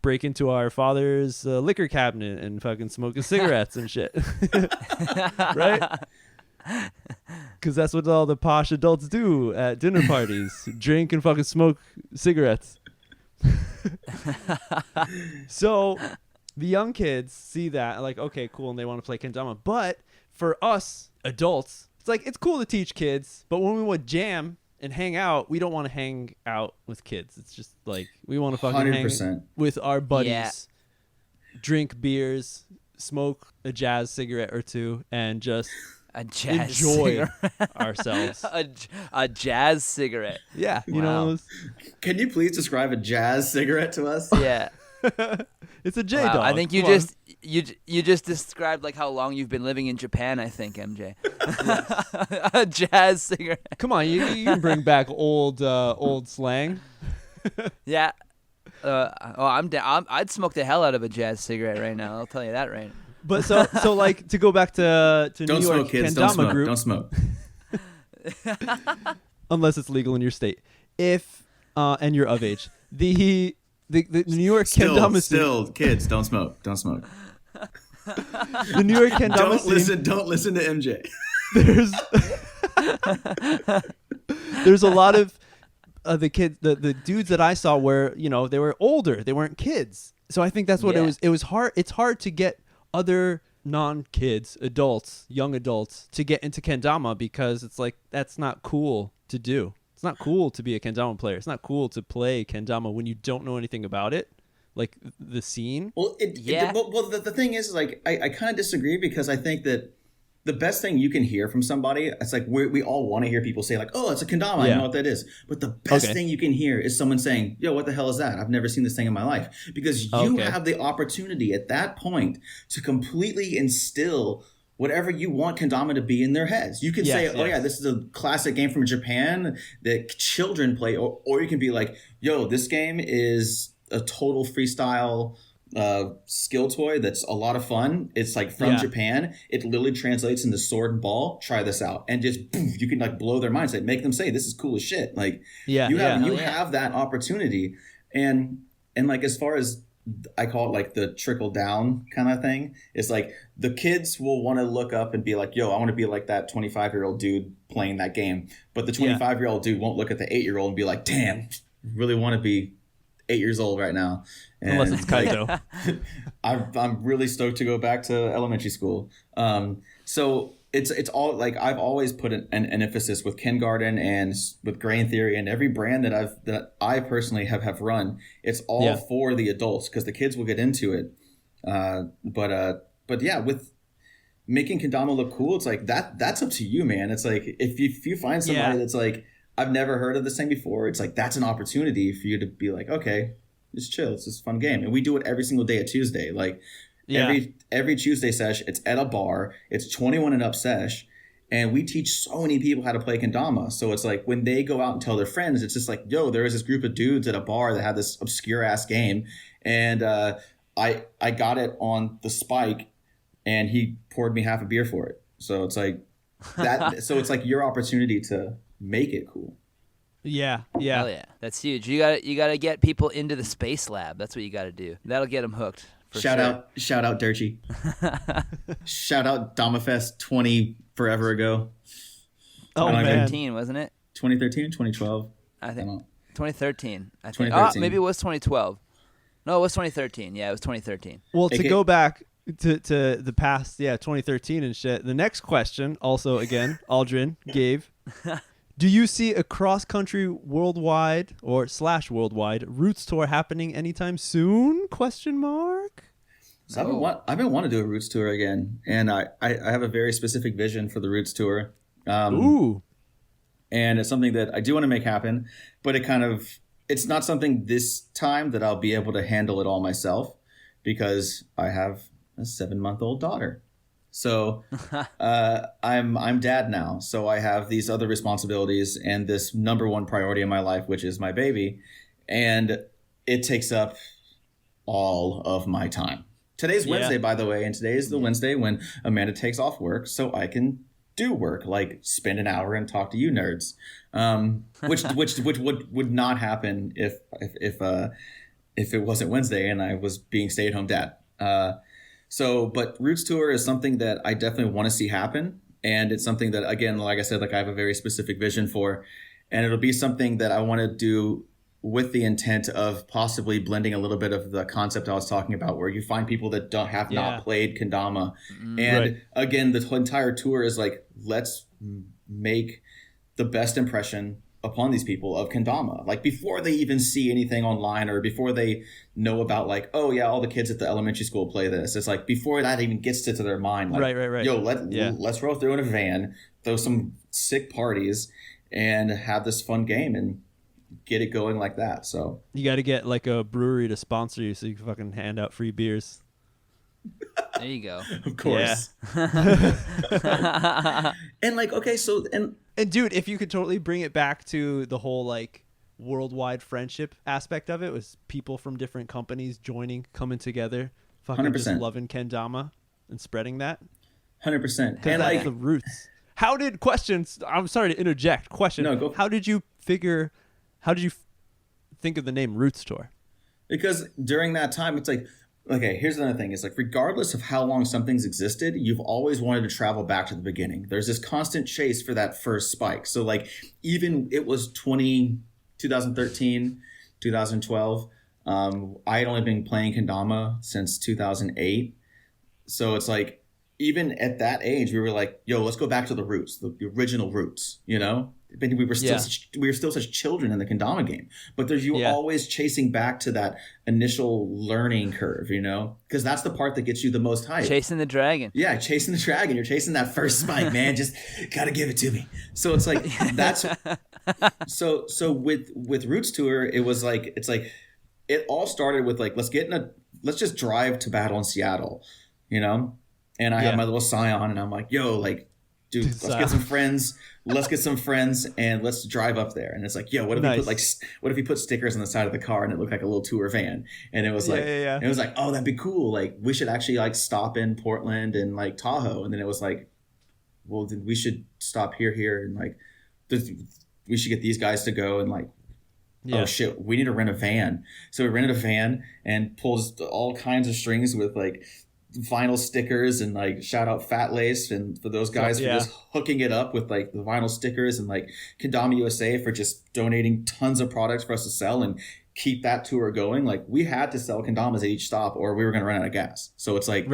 break into our father's liquor cabinet and fucking smoking cigarettes and shit, right? Because that's what all the posh adults do at dinner parties: drink and fucking smoke cigarettes. So the young kids see that like, okay, cool, and they want to play kendama. But for us adults, it's like, it's cool to teach kids, but when we would jam and hang out, we don't want to hang out with kids. It's just like, we want to fucking 100%. Hang with our buddies, drink beers, smoke a jazz cigarette or two, and just enjoy ourselves. A jazz cigarette. Yeah. You know. Can you please describe a jazz cigarette to us? Yeah. It's a J-Dog. I think you just described like how long you've been living in Japan, I think, MJ. A jazz cigarette. Come on, you can bring back old slang. Yeah. I'd smoke the hell out of a jazz cigarette right now. I'll tell you that right now. But so like, to go back to New York smoke, kids. kendama group. Don't smoke. Unless it's legal in your state. If and you're of age. The New York kendama scene. Kids, don't smoke. Don't smoke. The New York kendama scene. Don't listen to MJ. There's a lot of the kids, the dudes that I saw were, you know, they were older. They weren't kids. So I think that's what it was. It was hard. It's hard to get other non-kids, adults, young adults, to get into kendama because it's like, that's not cool to do. It's not cool to be a kendama player. It's not cool to play kendama when you don't know anything about it, like the scene. Well, the thing is, like, I kind of disagree because I think that the best thing you can hear from somebody, it's like we all want to hear people say like, oh, it's a kendama. I know what that is. But the best thing you can hear is someone saying, yo, what the hell is that? I've never seen this thing in my life. Because you have the opportunity at that point to completely instill whatever you want kendama to be in their heads. You can say, oh yeah, this is a classic game from Japan that children play, or you can be like, yo, this game is a total freestyle skill toy that's a lot of fun. It's like from Japan. It literally translates into sword and ball. Try this out, and just boom, you can like blow their minds. Like make them say this is cool as shit. Like you have that opportunity, and like as far as I call it like the trickle down kind of thing. It's like the kids will want to look up and be like, yo, I want to be like that 25-year-old dude playing that game. But the 25-year-old dude won't look at the 8-year-old and be like, damn, really want to be 8 years old right now. And unless it's Kaito. I'm really stoked to go back to elementary school. So it's all like I've always put an emphasis with Kengarden and with Grain Theory and every brand that I personally have run. It's all for the adults because the kids will get into it. But yeah, with making kendama look cool, it's like that's up to you, man. It's like if you find somebody that's like, I've never heard of this thing before, it's like that's an opportunity for you to be like, okay, it's chill, it's just a fun game. And we do it every single day at Tuesday. Like every Tuesday sesh, it's at a bar, it's 21 and up sesh, and we teach so many people how to play kendama. So it's like when they go out and tell their friends, it's just like, yo, there is this group of dudes at a bar that have this obscure ass game, and I got it on the spike, and he poured me half a beer for it. So it's like that. So it's like your opportunity to make it cool. Yeah. Hell yeah, that's huge. You gotta get people into the space lab. That's what you gotta do. That'll get them hooked. Shout out Dirty. Shout out DamaFest 20 forever ago. Oh, 2013, wasn't it? 2013 or 2012? I think 2013. I think. 2013. Maybe it was 2012. No, it was 2013. Yeah, it was 2013. Well, to go back to the past, 2013 and shit. The next question, also again, Aldrin gave. Do you see a cross-country worldwide or /worldwide Roots tour happening anytime soon? ? So I've been wanting to do a Roots tour again, and I have a very specific vision for the Roots tour. Ooh. And it's something that I do want to make happen, but it's not something this time that I'll be able to handle it all myself because I have a 7-month-old daughter. So I'm dad now. So I have these other responsibilities and this number one priority in my life, which is my baby. And it takes up all of my time. Today's Wednesday, by the way, and today is the Wednesday when Amanda takes off work so I can do work, like spend an hour and talk to you nerds, which would not happen if it wasn't Wednesday and I was being stay-at-home dad. But Roots Tour is something that I definitely want to see happen. And it's something that, again, like I said, like I have a very specific vision for. And it'll be something that I want to do with the intent of possibly blending a little bit of the concept I was talking about, where you find people that have not played kendama. And again, the entire tour is like, let's make the best impression upon these people of kendama, like before they even see anything online or before they know about like, oh yeah, all the kids at the elementary school play this. It's like before that even gets to their mind, like, right. Yo, let's roll through in a van, throw some sick parties, and have this fun game and get it going like that. So you got to get like a brewery to sponsor you so you can fucking hand out free beers. There you go. Of course. And like, okay, so and dude, if you could totally bring it back to the whole like worldwide friendship aspect of it, was people from different companies coming together, fucking 100%. just loving kendama and spreading that. 100%. And that's like the roots. I'm sorry to interject. Question. No, go. How did you think of the name Roots Tour? Because during that time, it's like, okay, here's another thing. It's like, regardless of how long something's existed, you've always wanted to travel back to the beginning. There's this constant chase for that first spike. So like, even it was 2013, 2012. I had only been playing kendama since 2008. So it's like, even at that age, we were like, yo, let's go back to the roots, the original roots, you know? But we were still such children in the kendama game. But there's always chasing back to that initial learning curve, you know? Because that's the part that gets you the most hype. Chasing the dragon. Yeah, chasing the dragon. You're chasing that first spike, man. Just gotta give it to me. So it's like that's so with Roots Tour, it was like it all started with like let's just drive to battle in Seattle, you know? and I have my little Scion, and I'm like, yo, like, dude, let's get some friends. Let's get some friends and let's drive up there. And it's like, yo, what if we put stickers on the side of the car and it looked like a little tour van? And it was like, it was like, oh, that'd be cool. Like, we should actually like stop in Portland and like Tahoe. And then it was like, well, then we should stop here, and like, we should get these guys to go and like, oh shit, we need to rent a van. So we rented a van and pulled all kinds of strings with like vinyl stickers, and like shout out Fat Lace and for those guys for just hooking it up with like the vinyl stickers, and like Kendama USA for just donating tons of products for us to sell and keep that tour going. Like, we had to sell Kendamas at each stop or we were going to run out of gas. So it's like,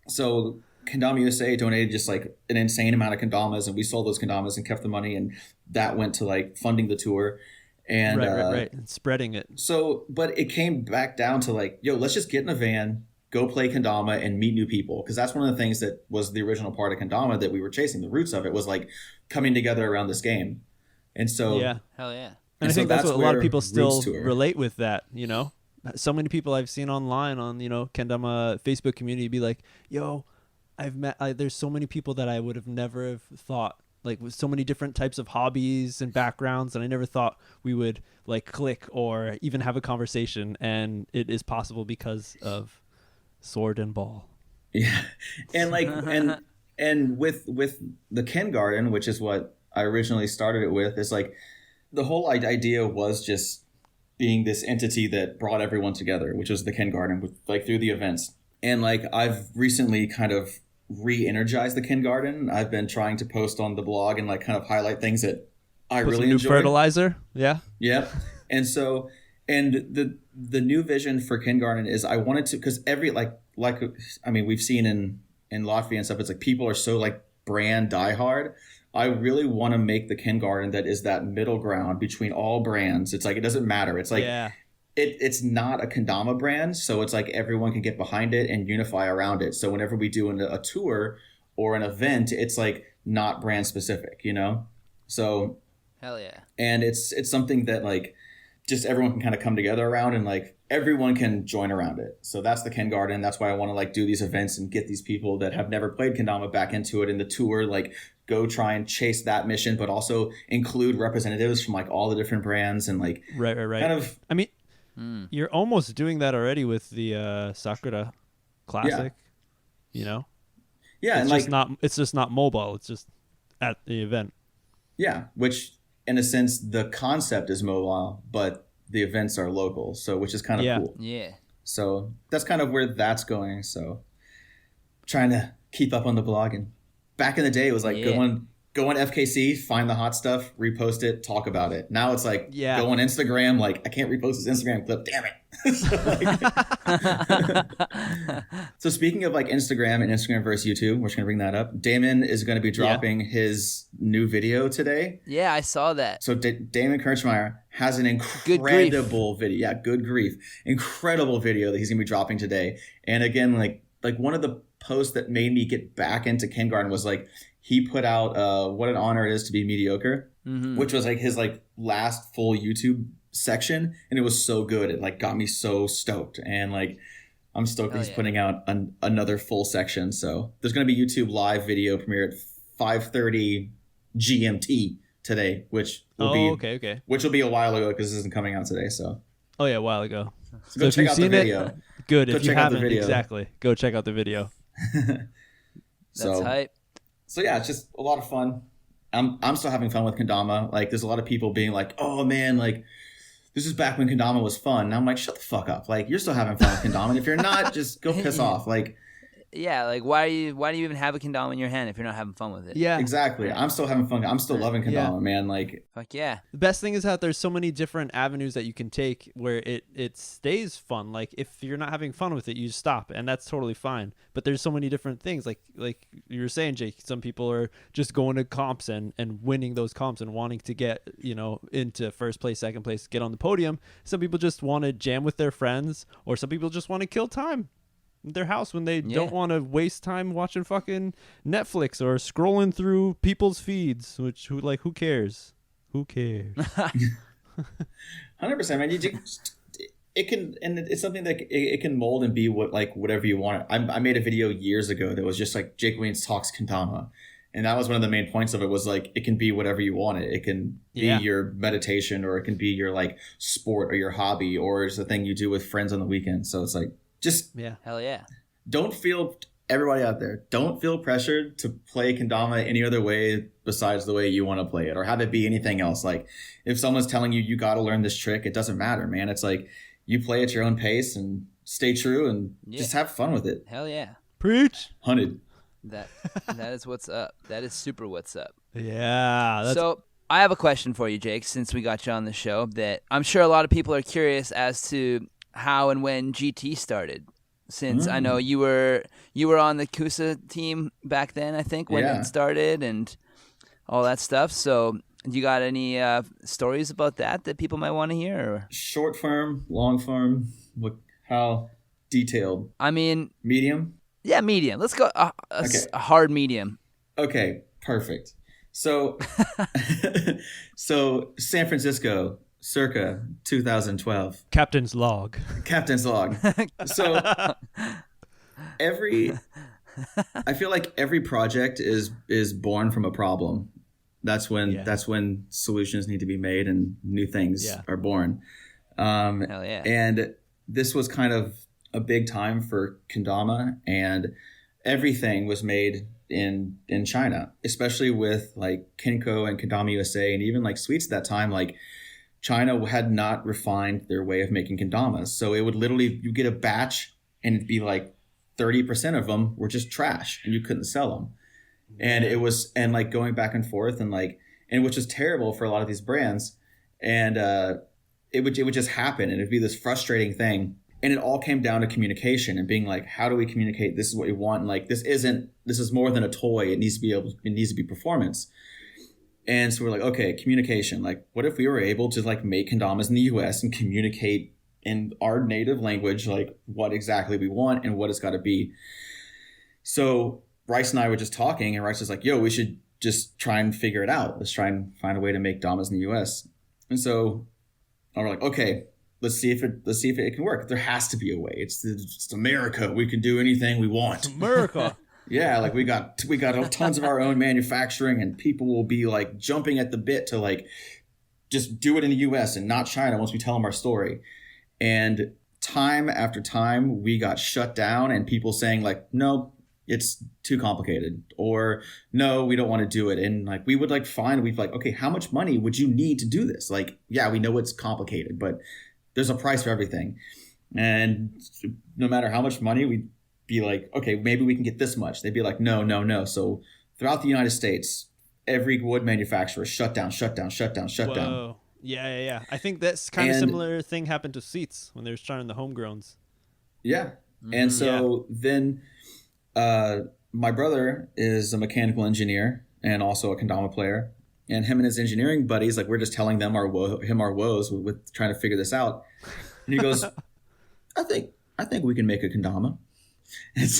so Kendama USA donated just like an insane amount of Kendamas, and we sold those Kendamas and kept the money, and that went to like funding the tour. And and spreading it. So, but it came back down to like, yo, let's just get in a van, go play Kendama and meet new people. Because that's one of the things that was the original part of Kendama that we were chasing. The roots of it was like coming together around this game. And so, hell yeah. And I think that's what a lot of people still relate with that, you know? So many people I've seen online on, you know, Kendama Facebook community be like, yo, there's so many people that I would have never have thought, like with so many different types of hobbies and backgrounds, and I never thought we would like click or even have a conversation. And it is possible because of Sword and Ball. Yeah. And like, and with the Kengarden, which is what I originally started it with, is like the whole idea was just being this entity that brought everyone together, which was the Kengarden, with like through the events. And like, I've recently kind of re-energized the Kengarden. I've been trying to post on the blog and like kind of highlight things that I really enjoy. Fertilizer. Yeah. And so, and the new vision for Kengarden is I wanted to, because every like I mean, we've seen in Latvia and stuff, it's like people are so like brand diehard. I really want to make the Kengarden that is that middle ground between all brands. It's like, it doesn't matter. It's like, it's not a Kendama brand. So it's like everyone can get behind it and unify around it. So whenever we do a tour or an event, it's like not brand specific, you know? So hell yeah. And it's something that like just everyone can kind of come together around, and like everyone can join around it. So that's the Kengarden. That's why I want to like do these events and get these people that have never played Kendama back into it in the tour, like go try and chase that mission, but also include representatives from like all the different brands and like right. Kind of, I mean, you're almost doing that already with the Sakura Classic, you know? Yeah, it's and it's just not mobile. It's just at the event. Yeah, which in a sense the concept is mobile, but the events are local, so which is kind of cool. Yeah. So that's kind of where that's going. So trying to keep up on the blog, and back in the day it was like go on FKC, find the hot stuff, repost it, talk about it. Now it's like go on Instagram, like I can't repost this Instagram clip, damn it. So speaking of like Instagram and Instagram versus YouTube, we're just gonna bring that up. Damon is gonna be dropping his new video today. Yeah, I saw that. So Damon Kirchmeier has an incredible video. Yeah, good grief. Incredible video that he's gonna be dropping today. And again, like one of the posts that made me get back into Kengarden was like, he put out what an honor it is to be mediocre, which was like his like last full YouTube section, and it was so good. It like got me so stoked, and like I'm stoked he's putting out another full section. So there's going to be YouTube live video premiere at 5:30 GMT today, which will which will be a while ago because this isn't coming out today. So a while ago. So go check out the video. Good. Go if you haven't, exactly, go check out the video. That's hype. So yeah, it's just a lot of fun. I'm still having fun with Kendama. Like, there's a lot of people being like, "Oh man, like this is back when Kendama was fun." And I'm like, "Shut the fuck up! Like, you're still having fun with Kendama. And if you're not, just go piss off." Like, yeah, like why do you even have a Kendama in your hand if you're not having fun with it? Yeah, exactly. I'm still having fun. I'm still loving Kendama, man. Like, fuck yeah. The best thing is that there's so many different avenues that you can take where it stays fun. Like, if you're not having fun with it, you stop, and that's totally fine. But there's so many different things. Like you were saying, Jake, some people are just going to comps and winning those comps and wanting to get, you know, into first place, second place, get on the podium. Some people just want to jam with their friends, or some people just want to kill time in their house when they don't want to waste time watching fucking Netflix or scrolling through people's feeds, who cares? Who cares? 100%, man. it can, and it's something that it can mold and be whatever you want. I made a video years ago that was just like Jake Wiens talks kendama, and that was one of the main points of it. Was like it can be whatever you want it. It can be your meditation, or it can be your like sport or your hobby, or it's the thing you do with friends on the weekend. So it's like just hell yeah. Don't feel, everybody out there, don't feel pressured to play kendama any other way besides the way you want to play it, or have it be anything else. Like if someone's telling you got to learn this trick, it doesn't matter, man. It's like you play at your own pace and stay true and just have fun with it. Hell yeah. Preach. 100. That is what's up. That is super what's up. Yeah. So I have a question for you, Jake, since we got you on the show, that I'm sure a lot of people are curious as to how and when GT started. Since I know you were on the Kusa team back then, I think, when it started and all that stuff. So you got any stories about that people might want to hear? Or? Short form, long form, how detailed? I mean... Medium? Yeah, medium. Let's go a hard medium. Okay, perfect. So, San Francisco, circa 2012. Captain's log. So I feel like every project is born from a problem. That's when solutions need to be made and new things are born. Hell yeah. And this was kind of a big time for kendama, and everything was made in China, especially with like Kenko and Kendama USA, and even like sweets at that time. Like China had not refined their way of making kendamas, so it would literally, you get a batch and it'd be like 30% of them were just trash and you couldn't sell them. And it was, and like going back and forth and which is terrible for a lot of these brands. And it would just happen, and it'd be this frustrating thing. And it all came down to communication and being like, how do we communicate? This is what we want. And like, this is more than a toy. It needs to be performance. And so we're like, okay, communication. Like, what if we were able to like make kendamas in the US and communicate in our native language, like what exactly we want and what it's got to be. So Rice and I were just talking, and Rice was like, yo, we should just try and figure it out. Let's try and find a way to make damas in the US. And so we're like, okay, let's see if it can work. There has to be a way. It's America. We can do anything we want. America. Yeah, like we got tons of our own manufacturing, and people will be like jumping at the bit to like just do it in the US and not China once we tell them our story. And time after time, we got shut down, and people saying like, no, it's too complicated, or no, we don't want to do it. And like we'd like, okay, how much money would you need to do this? Like, yeah, we know it's complicated, but there's a price for everything. And no matter how much money, we'd be like, okay, maybe we can get this much. They'd be like, no. So throughout the United States, every wood manufacturer shut down. Whoa. Yeah. I think that's kind of similar thing happened to seats when they were trying the homegrowns. Yeah. And so then my brother is a mechanical engineer and also a kendama player. And him and his engineering buddies, like we're just telling them our woes with trying to figure this out. And he goes, I think we can make a kendama. And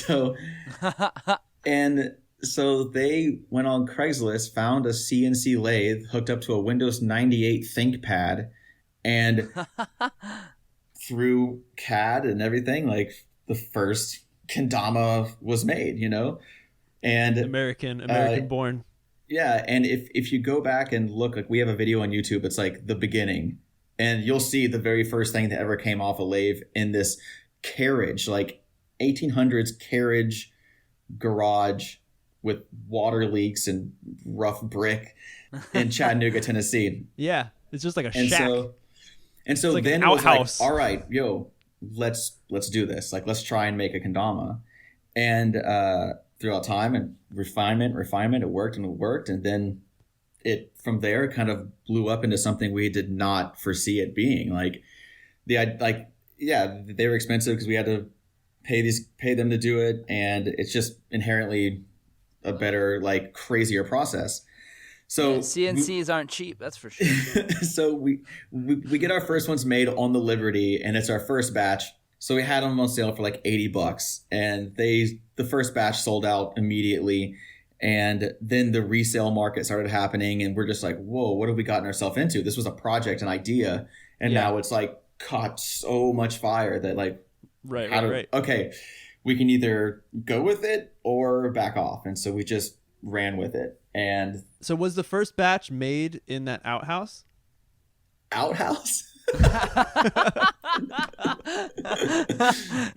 so they went on Craigslist, found a CNC lathe hooked up to a Windows 98 ThinkPad, and through CAD and everything, like the first kendama was made, and American born. Yeah, and if you go back and look, like we have a video on YouTube, it's like the beginning, and you'll see the very first thing that ever came off a lathe in this carriage, like 1800s carriage garage with water leaks and rough brick in Chattanooga, Tennessee. Yeah, it's just like a shack. And so like then an it was outhouse. like, all right, yo, let's do this. Like, let's try and make a kendama. And throughout time and refinement, it worked. And then it from there kind of blew up into something we did not foresee it being. Like they were expensive because we had to pay them to do it, and it's just inherently a better, like, crazier process. So CNCs aren't cheap, that's for sure. So we get our first ones made on the Liberty, and it's our first batch. So we had them on sale for like $80, and the first batch sold out immediately. And then the resale market started happening, and we're just like, whoa, what have we gotten ourselves into? This was a project, an idea, and now it's like caught so much fire that like, right. Okay, we can either go with it or back off. And so we just ran with it. And so was the first batch made in that outhouse? Outhouse?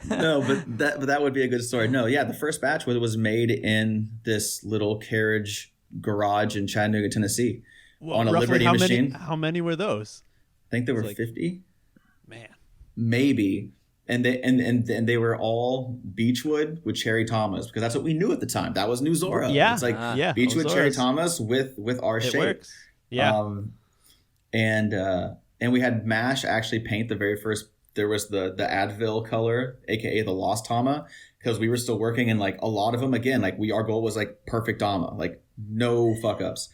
No, but that would be a good story. No, yeah, the first batch was made in this little carriage garage in Chattanooga, Tennessee, on a Liberty machine. How many were those? I think there were 50. Man, maybe. And they were all beechwood with cherry Tamas, because that's what we knew at the time. That was New Zorro. Yeah, it's like beechwood cherry Tamas with our shape. Works. Yeah. And we had MASH actually paint the very first. There was the Advil color, aka the Lost Tama, because we were still working, and like a lot of them, again, like our goal was like perfect Dama, like no fuck ups.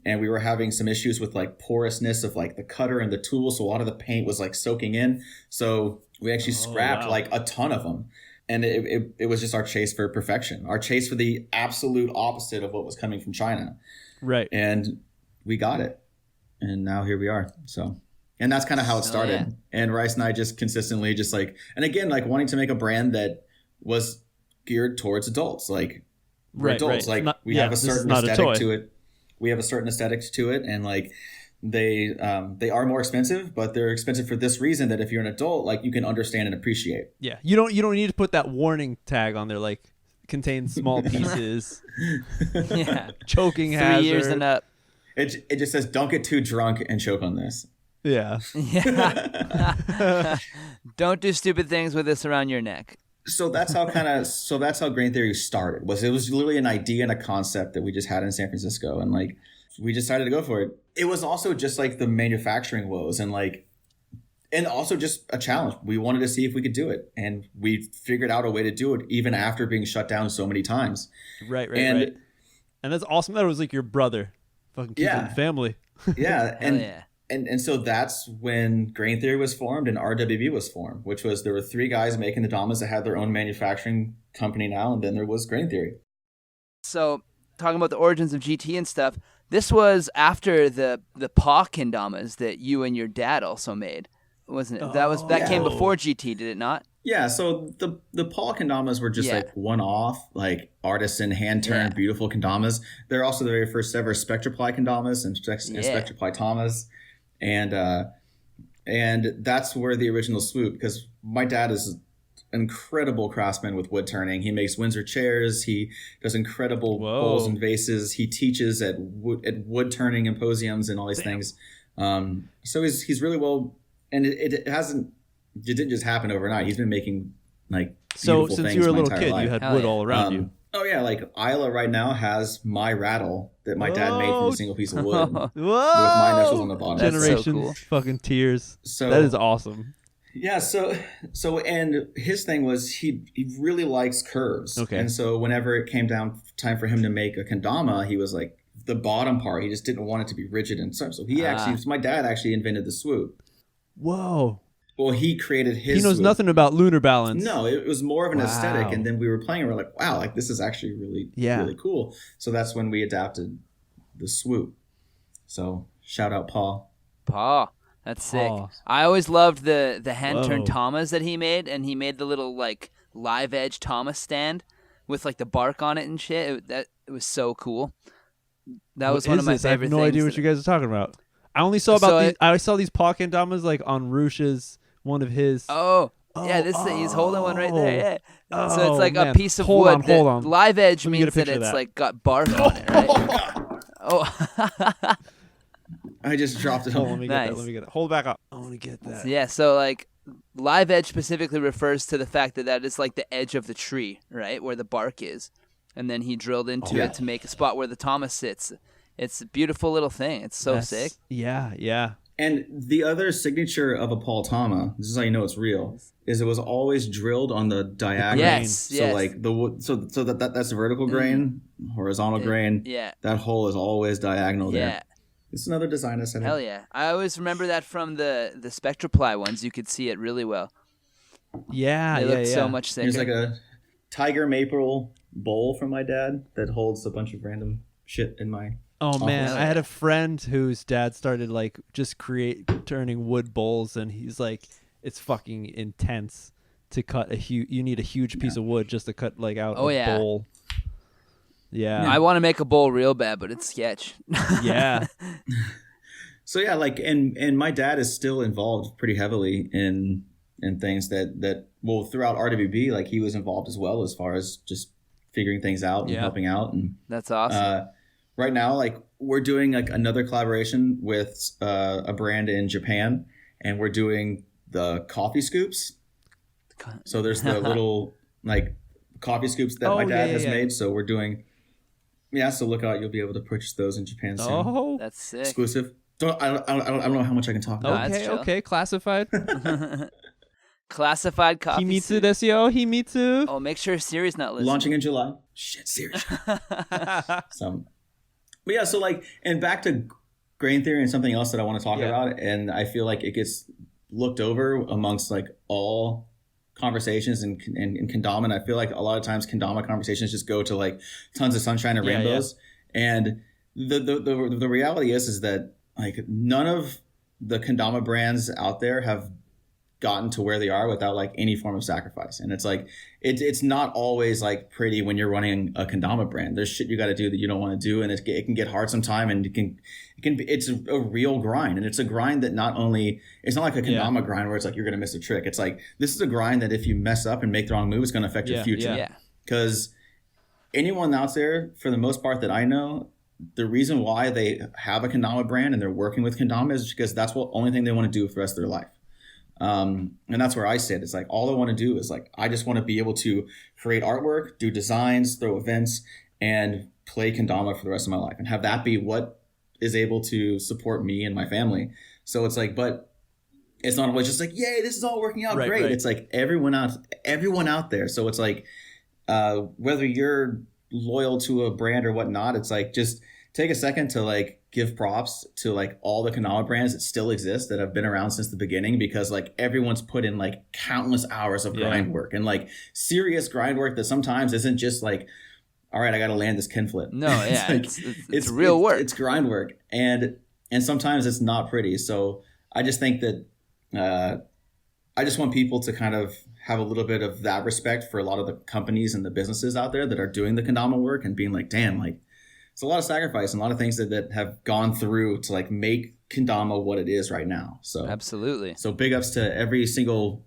And we were having some issues with like porousness of like the cutter and the tool, so a lot of the paint was like soaking in. So we actually scrapped like a ton of them. And it was just our chase for perfection, our chase for the absolute opposite of what was coming from China. Right. And we got it. And now here we are. So, and that's kind of how it started. Yeah. And Rice and I just consistently just like, and again, like wanting to make a brand that was geared towards adults, like adults, like we have a certain aesthetic to it. We have a certain aesthetic to it. And like, they are more expensive, but they're expensive for this reason, that if you're an adult, like you can understand and appreciate. Yeah. You don't need to put that warning tag on there, like contains small pieces. Yeah. Choking 3 hazard. years and up. It just says, don't get too drunk and choke on this. Yeah. Yeah. Don't do stupid things with this around your neck. So that's how Grain Theory started. It was literally an idea and a concept that we just had in San Francisco, and like we decided to go for it. It was also just like the manufacturing woes and also just a challenge. We wanted to see if we could do it, and we figured out a way to do it even after being shut down so many times. Right. And that's awesome. That was like your brother, fucking keeping the family. Yeah, and so that's when Grain Theory was formed and RWB was formed, which was there were 3 guys making the Damas that had their own manufacturing company now, and then there was Grain Theory. So talking about the origins of GT and stuff, this was after the paw kendamas that you and your dad also made, wasn't it? That came before GT, did it not? Yeah, so the paw kendamas were just like one-off, like artisan, hand-turned, beautiful kendamas. They're also the very first ever Spectraply kendamas and Spectraply Tamas. And that's where the original swoop, because my dad is an incredible craftsman with wood turning. He makes Windsor chairs. He does incredible bowls and vases. He teaches at wood turning symposiums and all these things. So he's really well, and it didn't just happen overnight. He's been making like beautiful things. So since you were a little kid, you had wood all around you. Oh yeah, like Isla right now has my rattle that my dad made from a single piece of wood with my initials on the bottom. Generations, so cool. Fucking tears. So that is awesome. Yeah, so and his thing was he really likes curves. Okay. And so whenever it came down time for him to make a kendama, he was like the bottom part, he just didn't want it to be rigid and stuff. So my dad actually invented the swoop. Whoa. Well, he created his. He knows nothing about lunar balance. No, it was more of an aesthetic, and then we were playing, and we're like, wow, like this is actually really, really cool. So that's when we adapted the swoop. So shout out Paul. That's sick. I always loved the hand-turned Tamas that he made, and he made the little like live edge Tama stand with like the bark on it and shit. It was so cool. That was one of my favorite things. I have no idea what you guys are talking about. I only saw I saw these paw kendamas like on Rush's, one of his. He's holding one right there. Yeah. So it's like a piece of wood. Hold on. Live edge means that it's like got bark on it, right? I just dropped it. Let me get it. Hold it back up. I want to get that. Yeah. So like, live edge specifically refers to the fact that is like the edge of the tree, right, where the bark is, and then he drilled into it to make a spot where the Tama sits. It's a beautiful little thing. It's so sick. Yeah. And the other signature of a Paul Tama, this is how you know it's real, is it was always drilled on the diagonal. Yes. Like that's vertical grain, horizontal grain. Yeah. That hole is always diagonal there. Yeah. It's another design I said. Hell yeah. I always remember that from the Spectraply ones. You could see it really well. Yeah, they looked so much sicker. There's like a tiger maple bowl from my dad that holds a bunch of random shit in my Oh man, I had a friend whose dad started like just turning wood bowls, and he's like, it's fucking intense to cut you need a huge piece of wood just to cut like out a bowl. Yeah. I want to make a bowl real bad, but it's sketch. Yeah. So yeah, like, and my dad is still involved pretty heavily in things that well, throughout RWB, like he was involved as well as far as just figuring things out and helping out. And that's awesome. Right now, like we're doing like another collaboration with a brand in Japan, and we're doing the coffee scoops. So there's the little like coffee scoops that my dad has made. So we're doing, so look out, you'll be able to purchase those in Japan soon. Oh, that's sick. Exclusive. I don't know how much I can talk about. Okay, classified. Classified coffee. Himitsu desu yo, himitsu. Oh, make sure Siri's not listening. Launching in July. Shit, Siri. So like, and back to grain theory and something else that I want to talk about, and I feel like it gets looked over amongst like all conversations in kendama, and I feel like a lot of times kendama conversations just go to like tons of sunshine and rainbows, and the reality is that like none of the kendama brands out there have gotten to where they are without like any form of sacrifice. And it's like it's not always like pretty when you're running a kendama brand. There's shit you got to do that you don't want to do, and it can get hard sometime, and it's a real grind. And it's a grind that not only, it's not like a kendama grind where it's like you're gonna miss a trick. It's like this is a grind that if you mess up and make the wrong move, it's gonna affect your future. Because anyone out there, for the most part that I know, the reason why they have a kendama brand and they're working with kendama is because that's the only thing they want to do for the rest of their life. And that's where I sit. It's like all I want to do is like I just want to be able to create artwork, do designs, throw events, and play kendama for the rest of my life, and have that be what is able to support me and my family. So it's like, but it's not always just like, yay, this is all working out great. Right. It's like everyone out there. So it's like whether you're loyal to a brand or whatnot, it's like just take a second to like give props to like all the kendama brands that still exist, that have been around since the beginning, because like everyone's put in like countless hours of grind work, and like serious grind work that sometimes isn't just like, all right, I got to land this kin flip. No, yeah, like, it's real work. It's grind work, and sometimes it's not pretty. So I just think that I just want people to kind of have a little bit of that respect for a lot of the companies and the businesses out there that are doing the kendama work, and being like, damn, like it's a lot of sacrifice and a lot of things that have gone through to like make kendama what it is right now. So absolutely. So big ups to every single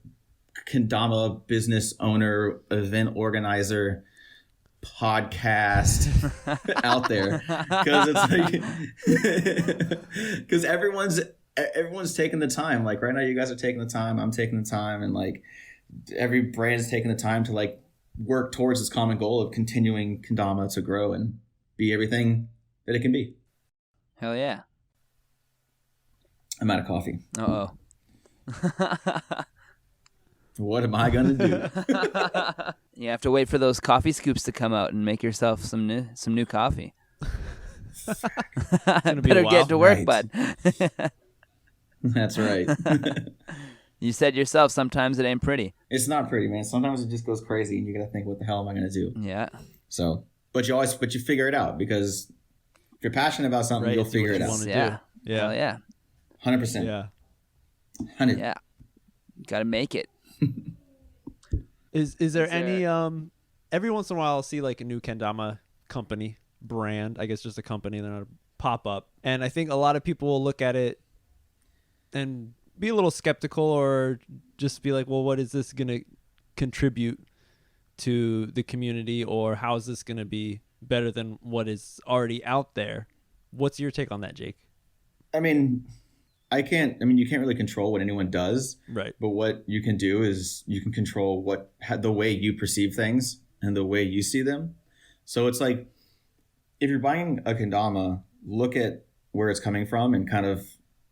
kendama business owner, event organizer, podcast out there, because it's like because everyone's taking the time. Like right now, you guys are taking the time. I'm taking the time, and like every brand is taking the time to like work towards this common goal of continuing kendama to grow and be everything that it can be. Hell yeah. I'm out of coffee. Uh-oh. What am I gonna do? You have to wait for those coffee scoops to come out and make yourself some new coffee. Better get to work, bud. That's right. You said yourself, sometimes it ain't pretty. It's not pretty, man. Sometimes it just goes crazy, and you gotta think, what the hell am I gonna do? Yeah. So, but you figure it out, because if you're passionate about something, you'll figure it out. Yeah. Hell yeah. 100%. Yeah. 100. Yeah. Gotta make it. Is there any every once in a while I'll see like a new kendama company brand, I guess just a company, then it'll pop up, and I think a lot of people will look at it and be a little skeptical, or just be like, well, what is this gonna contribute to the community, or how is this gonna be better than what is already out there? What's your take on that, Jake? I mean, you can't really control what anyone does, right? But what you can do is you can control the way you perceive things and the way you see them. So it's like, if you're buying a kendama, look at where it's coming from, and kind of,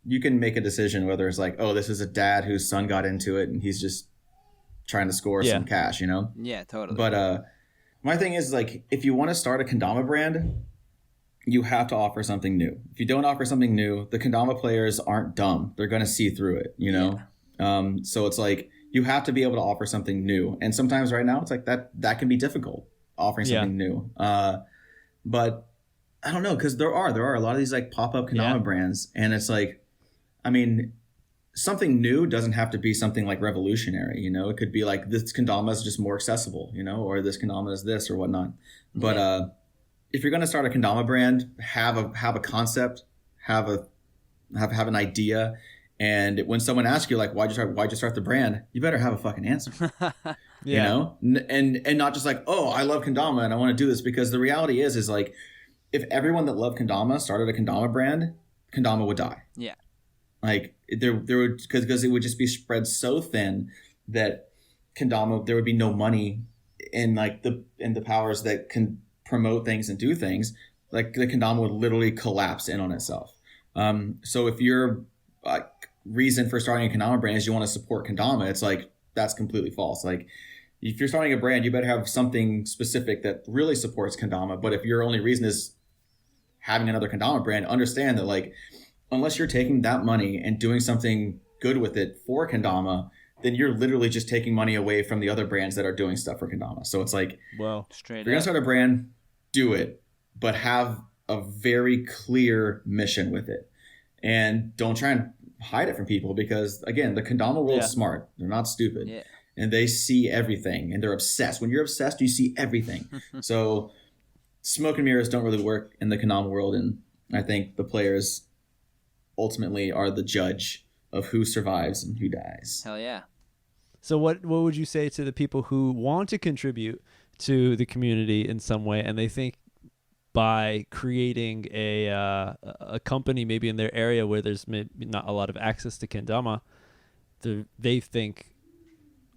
you can make a decision whether it's like, oh, this is a dad whose son got into it and he's just trying to score some cash, you know? Yeah, totally. But my thing is, like, if you want to start a kendama brand, you have to offer something new. If you don't offer something new, the kendama players aren't dumb. They're going to see through it, you know? Yeah. So it's like, you have to be able to offer something new. And sometimes right now, it's like that can be difficult, offering something new. But I don't know, because there are a lot of these like pop-up kendama brands, and it's like, I mean, something new doesn't have to be something like revolutionary, you know. It could be like this kendama is just more accessible, you know, or this kendama is this or whatnot. But if you're going to start a kendama brand, have a concept, have an idea, and when someone asks you like why'd you start the brand, you better have a fucking answer. You know, and not just like, oh, I love kendama and I want to do this, because the reality is like if everyone that loved kendama started a kendama brand, kendama would die. Yeah. Like there would, because it would just be spread so thin that kendama, there would be no money in like the powers that can promote things and do things. Like the kendama would literally collapse in on itself. So if your reason for starting a kendama brand is you want to support kendama, it's like that's completely false. Like if you're starting a brand, you better have something specific that really supports kendama. But if your only reason is having another kendama brand, understand that like unless you're taking that money and doing something good with it for kendama, then you're literally just taking money away from the other brands that are doing stuff for kendama. So it's like, well, if you're gonna start a brand, do it, but have a very clear mission with it, and don't try and hide it from people, because again, the kendama world's smart. They're not stupid, and they see everything, and they're obsessed. When you're obsessed, you see everything. So smoke and mirrors don't really work in the kendama world, and I think the players ultimately are the judge of who survives and who dies. Hell yeah. So what would you say to the people who want to contribute to the community in some way, and they think by creating a company maybe in their area where there's maybe not a lot of access to kendama, they think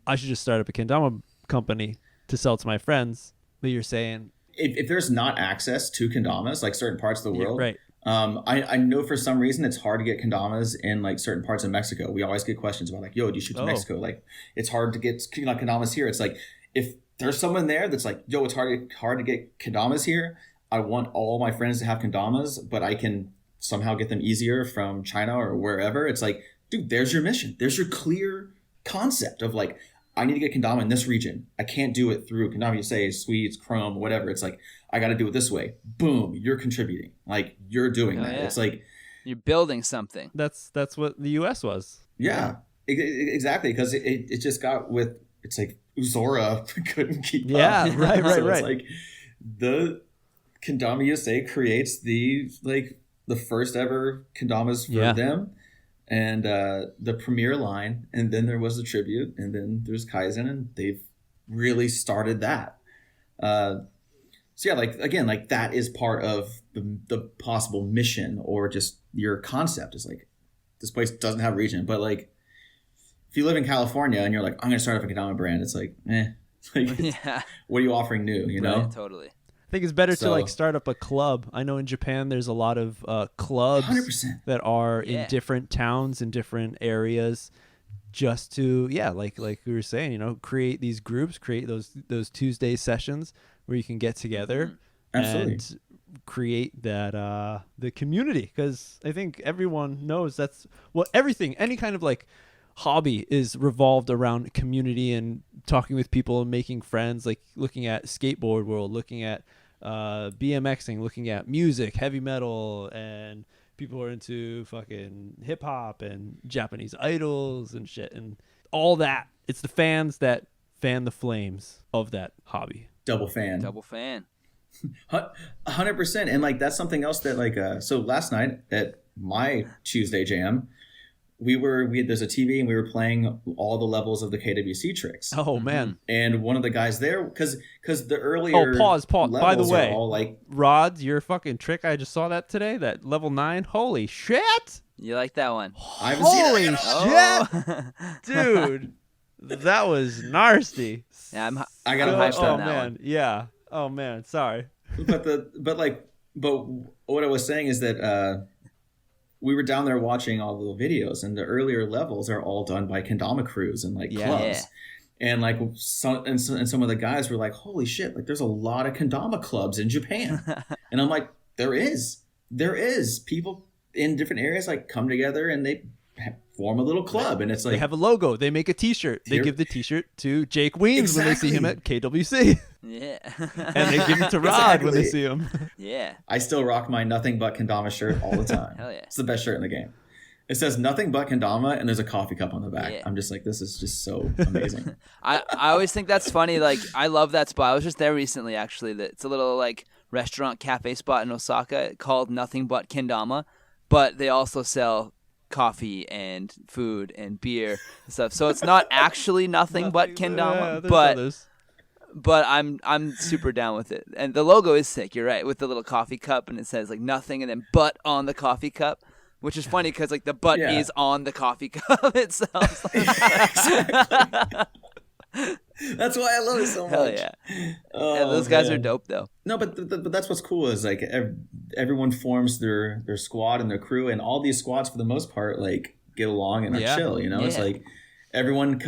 I should just start up a kendama company to sell to my friends? But you're saying if there's not access to kendamas, like certain parts of the world, right? I know for some reason it's hard to get kendamas in like certain parts of Mexico. We always get questions about like, yo, do you shoot to Mexico? Like it's hard to get kendamas here. It's like, if there's someone there that's like, yo, it's hard to get kendamas here, I want all my friends to have kendamas, but I can somehow get them easier from China or wherever. It's like, dude, there's your mission. There's your clear concept of like, I need to get kendama in this region. I can't do it through kendama, you say Swedes, Chrome, whatever. It's like, I got to do it this way. Boom, you're contributing. Like you're doing that. Yeah. It's like you're building something. That's what the U.S. was. Yeah, exactly. Because it just got with, it's like Uzora couldn't keep up. Yeah, right. It's like the Kendama USA creates the first ever kendamas for them. And the premier line, and then there was the tribute, and then there's Kaizen, and they've really started that. So yeah, like again, like that is part of the possible mission, or just your concept is like, this place doesn't have a region, but like if you live in California and you're like, I'm gonna start up a kendama brand, it's like, what are you offering new? You know, totally. I think it's better to like start up a club. I know in Japan there's a lot of clubs 100%. that are in different towns and different areas, just to like we were saying, you know, create these groups, create those Tuesday sessions where you can get together and create that the community, because I think everyone knows that's what everything, any kind of like hobby is revolved around community and talking with people and making friends. Like looking at skateboard world, looking at BMXing, looking at music, heavy metal, and people who are into fucking hip hop and Japanese idols and shit and all that. It's the fans that fan the flames of that hobby. Double fan. 100%. And like that's something else that like so last night at my Tuesday jam, there's a TV and we were playing all the levels of the KWC tricks. Oh man. And one of the guys there, because the earlier pause. By the way, all like, Rod, your fucking trick, I just saw that today, that level 9. Holy shit. You like that one? Holy shit. Dude. That was nasty. Yeah, I gotta hyped on that man. one. Yeah. Oh man, sorry. But what I was saying is that we were down there watching all the videos, and the earlier levels are all done by kendama crews and like clubs. And like some of the guys were like, holy shit, like there's a lot of kendama clubs in Japan. And I'm like, there is people in different areas like come together and they form a little club, and it's like they have a logo, they make a t-shirt, they give the t-shirt to Jake Wiens when they see him at KWC. Yeah. And they give it to Rod when they see him. Yeah. I still rock my nothing but kendama shirt all the time. Hell yeah. It's the best shirt in the game. It says nothing but kendama, and there's a coffee cup on the back. Yeah. I'm just like, this is just so amazing. I always think that's funny. Like, I love that spot. I was just there recently, actually. It's a little like restaurant cafe spot in Osaka called Nothing But Kendama, but they also sell coffee and food and beer and stuff. So it's not actually nothing but kendama, but I'm super down with it. And the logo is sick. You're right, with the little coffee cup, and it says like nothing and then but on the coffee cup. Which is funny because like the butt is on the coffee cup itself. That's why I love it so much. Hell yeah! Oh, yeah, those guys are dope though. No, but that's what's cool is like everyone forms their squad and their crew, and all these squads for the most part like get along and are chill. You know, it's like everyone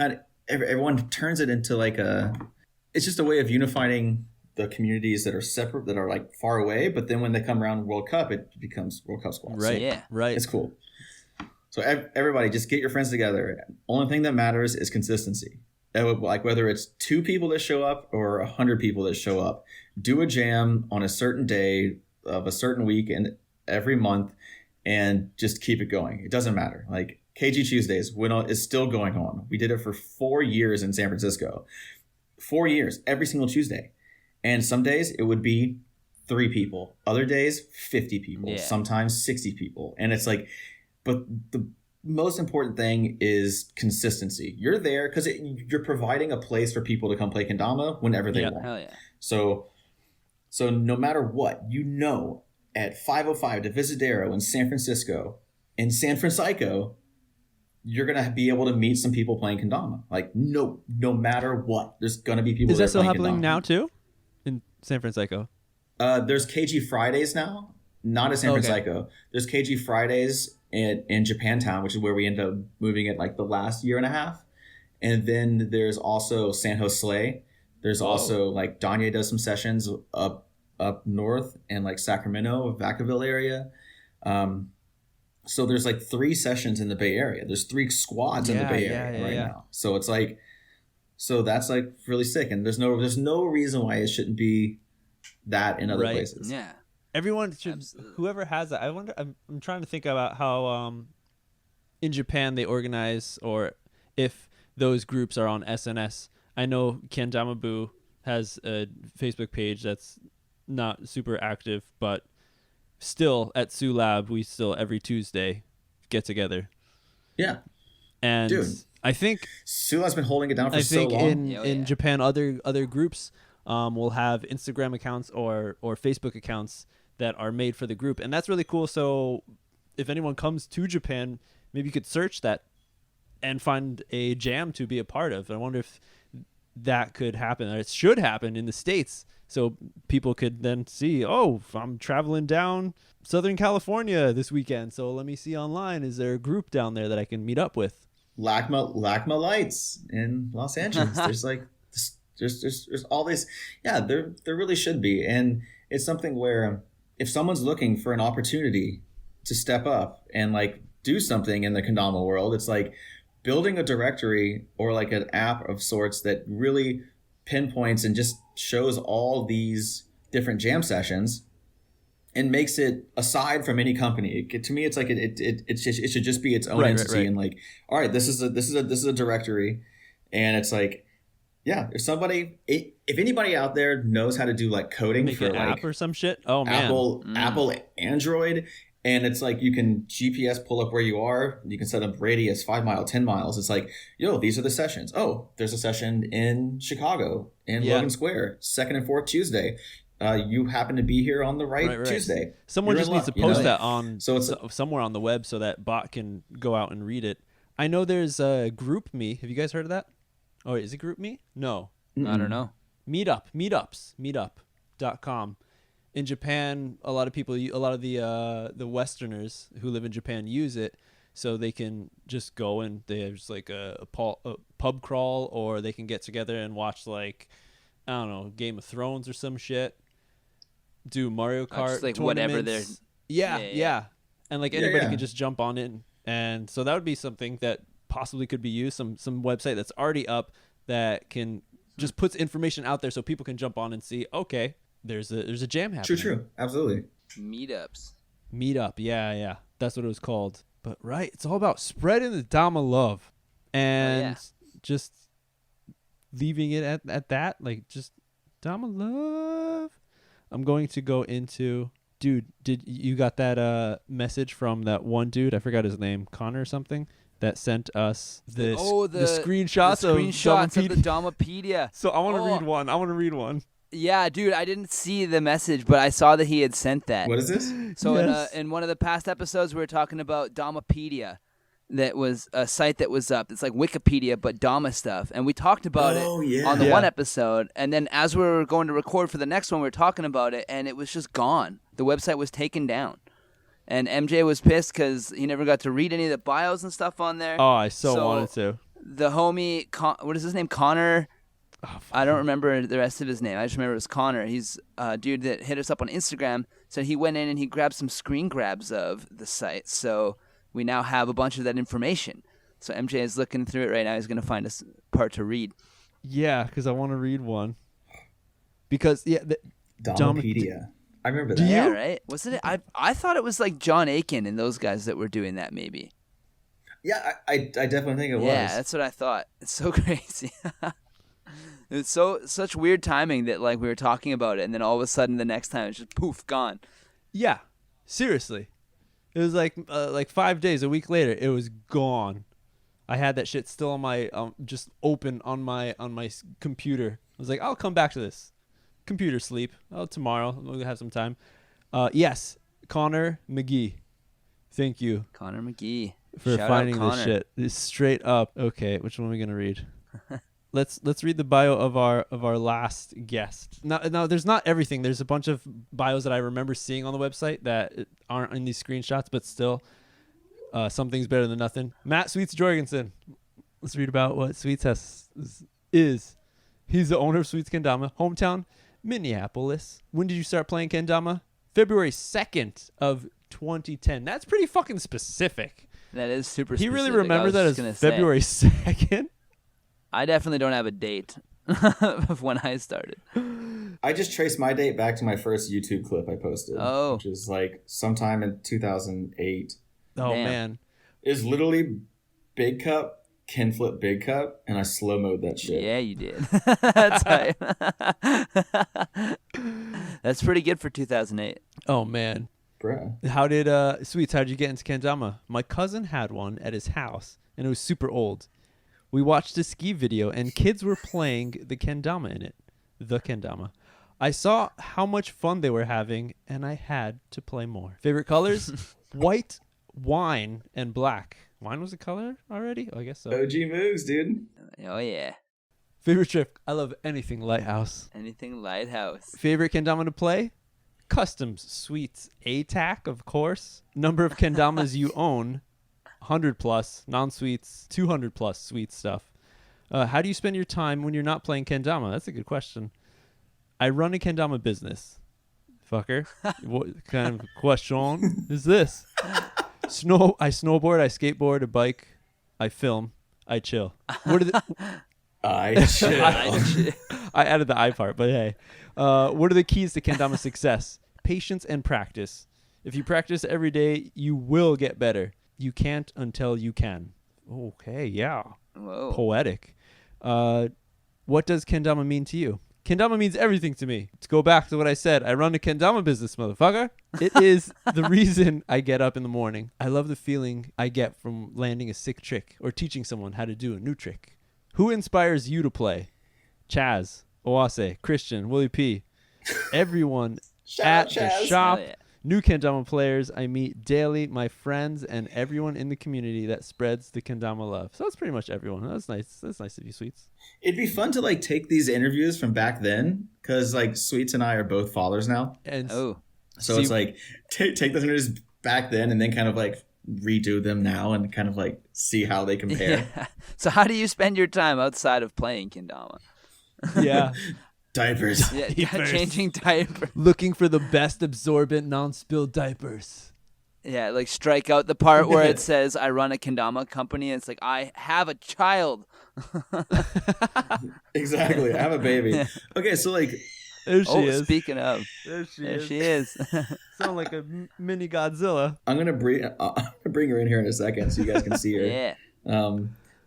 everyone turns it into like it's just a way of unifying the communities that are separate, that are like far away, but then when they come around World Cup, it becomes World Cup squads. Right. So it's cool. So everybody just get your friends together. Only thing that matters is consistency. Like whether it's 2 people that show up or 100 people that show up, do a jam on a certain day of a certain week and every month, and just keep it going. It doesn't matter. Like KG Tuesdays is still going on. We did it for 4 years in San Francisco. 4 years, every single Tuesday. And some days it would be 3 people. Other days, 50 people. Sometimes 60 people. And it's like, but the most important thing is consistency. You're there because you're providing a place for people to come play kendama whenever they want. Hell yeah. So no matter what, at 505 Divisadero in San Francisco, you're going to be able to meet some people playing kendama. Like, no matter what, there's going to be people. Is that still happening kendama now too? In San Francisco? There's KG Fridays now, not in San Francisco. There's KG Fridays in Japantown, which is where we ended up moving it like the last year and a half. And then there's also San Jose. There's also like Danye does some sessions up north and like Sacramento, Vacaville area. So there's like 3 sessions in the Bay Area. There's 3 squads in the Bay Area now. So it's like, so that's like really sick, and there's no reason why it shouldn't be that in other places. Yeah, everyone should. Absolutely. Whoever has that, I wonder. I'm trying to think about how in Japan they organize, or if those groups are on SNS. I know Kendama has a Facebook page that's not super active, but still at Sioux Lab we still every Tuesday get together. Yeah, and dude. I think Sula's been holding it down for so long. In Japan, other groups will have Instagram accounts or Facebook accounts that are made for the group, and that's really cool. So if anyone comes to Japan, maybe you could search that and find a jam to be a part of. I wonder if that could happen, or it should happen in the States, so people could then see, oh, I'm traveling down Southern California this weekend, so let me see online, is there a group down there that I can meet up with? LACMA Lights in Los Angeles. There's like there's all these. Yeah, there really should be, and it's something where if someone's looking for an opportunity to step up and like do something in the kendama world, it's like building a directory or like an app of sorts that really pinpoints and just shows all these different jam sessions and makes it aside from any company. To me, it's like it should just be its own entity. And like, all right, this is a directory, and it's like, yeah, if anybody out there knows how to do like coding make for an like app or some shit, oh man, Apple Android, and it's like you can GPS pull up where you are, you can set up radius 5 miles, 10 miles. It's like, yo, these are the sessions. Oh, there's a session in Chicago in Logan Square, 2nd and 4th Tuesday. You happen to be here on the right Tuesday. Someone just needs to post that on somewhere on the web so that bot can go out and read it. I know there's a GroupMe. Have you guys heard of that? Oh, is it GroupMe? No. I don't know. Meetup.com. In Japan, a lot of the Westerners who live in Japan use it, so they can just go and there's like a pub crawl, or they can get together and watch like, I don't know, Game of Thrones or some shit. Do Mario Kart just like tournaments. Whatever they're yeah. And like anybody can just jump on in, and so that would be something that possibly could be used. Some website that's already up that can just puts information out there so people can jump on and see, okay, there's a jam happening. True, absolutely. Meetups. Meetup, yeah, that's what it was called. But right, it's all about spreading the Dama love and just leaving it at that. Like, just Dama love. I'm going to go into... Dude, did you got that message from that one dude? I forgot his name. Connor or something? That sent us the screenshots of the Damapedia. So I want to read one. Yeah, dude, I didn't see the message, but I saw that he had sent that. What is this? So in one of the past episodes, we were talking about Damapedia. That was a site that was up. It's like Wikipedia, but Dama stuff. And we talked about it on the one episode. And then as we were going to record for the next one, we were talking about it, and it was just gone. The website was taken down. And MJ was pissed because he never got to read any of the bios and stuff on there. Oh, I so wanted to. The homie, what is his name? Connor. Oh, I don't remember the rest of his name. I just remember it was Connor. He's a dude that hit us up on Instagram. So he went in and he grabbed some screen grabs of the site. So we now have a bunch of that information. So MJ is looking through it right now. He's going to find a part to read. Yeah, because I want to read one. Because, Damapedia. I remember that. Yeah, right? Wasn't it? I thought it was like John Aiken and those guys that were doing that maybe. Yeah, I definitely think it was. Yeah, that's what I thought. It's so crazy. It was such weird timing that like we were talking about it, and then all of a sudden the next time it's just poof, gone. Yeah, seriously. It was like 5 days, a week later, it was gone. I had that shit still on my just open on my computer. I was like, I'll come back to this. Computer sleep. Oh, tomorrow we'll have some time. Yes, Connor McGee. Thank you, Connor McGee, for Shout finding out this shit. It's straight up. Okay, which one are we gonna read? Let's read the bio of our last guest. Now, there's not everything. There's a bunch of bios that I remember seeing on the website that aren't in these screenshots, but still, something's better than nothing. Matt Sweets Jorgensen. Let's read about what Sweets is. He's the owner of Sweets Kendama, hometown Minneapolis. When did you start playing Kendama? February 2nd of 2010. That's pretty fucking specific. That is super specific. He really remembers that as February 2nd? I definitely don't have a date of when I started. I just traced my date back to my first YouTube clip I posted. Oh. Which is like sometime in 2008. Oh, Damn. man. It was literally Big Cup, Ken Flip Big Cup, and I slow-mode that shit. Yeah, you did. That's right. That's pretty good for 2008. Oh, man. Bruh. How did, Sweets, how'd you get into Kendama? My cousin had one at his house, and it was super old. We watched a ski video, and kids were playing the Kendama in it. The Kendama. I saw how much fun they were having, and I had to play more. Favorite colors? White, wine, and black. Wine was a color already? Oh, I guess so. OG moves, dude. Oh, yeah. Favorite trip? I love anything lighthouse. Anything lighthouse. Favorite Kendama to play? Customs, sweets, ATAC, of course. Number of Kendamas you own? 100 plus, non-sweets, 200 plus sweet stuff. How do you spend your time when you're not playing Kendama? That's a good question. I run a Kendama business. Fucker. What kind of question is this? I snowboard, I skateboard, I bike, I film, I chill. What are the... I chill. I added the I part, but hey. What are the keys to Kendama success? Patience and practice. If you practice every day, you will get better. You can't until you can. Okay, yeah. Whoa. Poetic. What does Kendama mean to you? Kendama means everything to me. To go back to what I said, I run a Kendama business, motherfucker. It is the reason I get up in the morning. I love the feeling I get from landing a sick trick or teaching someone how to do a new trick. Who inspires you to play? Chaz, Oase, Christian, Willie P. Everyone at the shop. Yeah. New Kendama players I meet daily, my friends, and everyone in the community that spreads the Kendama love. So that's pretty much everyone. That's nice. That's nice of you, Sweets. It'd be fun to like take these interviews from back then, because like Sweets and I are both fathers now. And so it's like take those interviews back then and then kind of like redo them now and kind of like see how they compare. Yeah. So how do you spend your time outside of playing Kendama? Yeah. Diapers. Yeah, changing diapers. Looking for the best absorbent, non-spilled diapers. Yeah, like strike out the part where it says, I run a Kendama company. And it's like, I have a child. Exactly. I have a baby. Yeah. Okay, so like... There she is. Speaking of. There she is. Sound like a mini Godzilla. I'm gonna bring her in here in a second so you guys can see her. Yeah.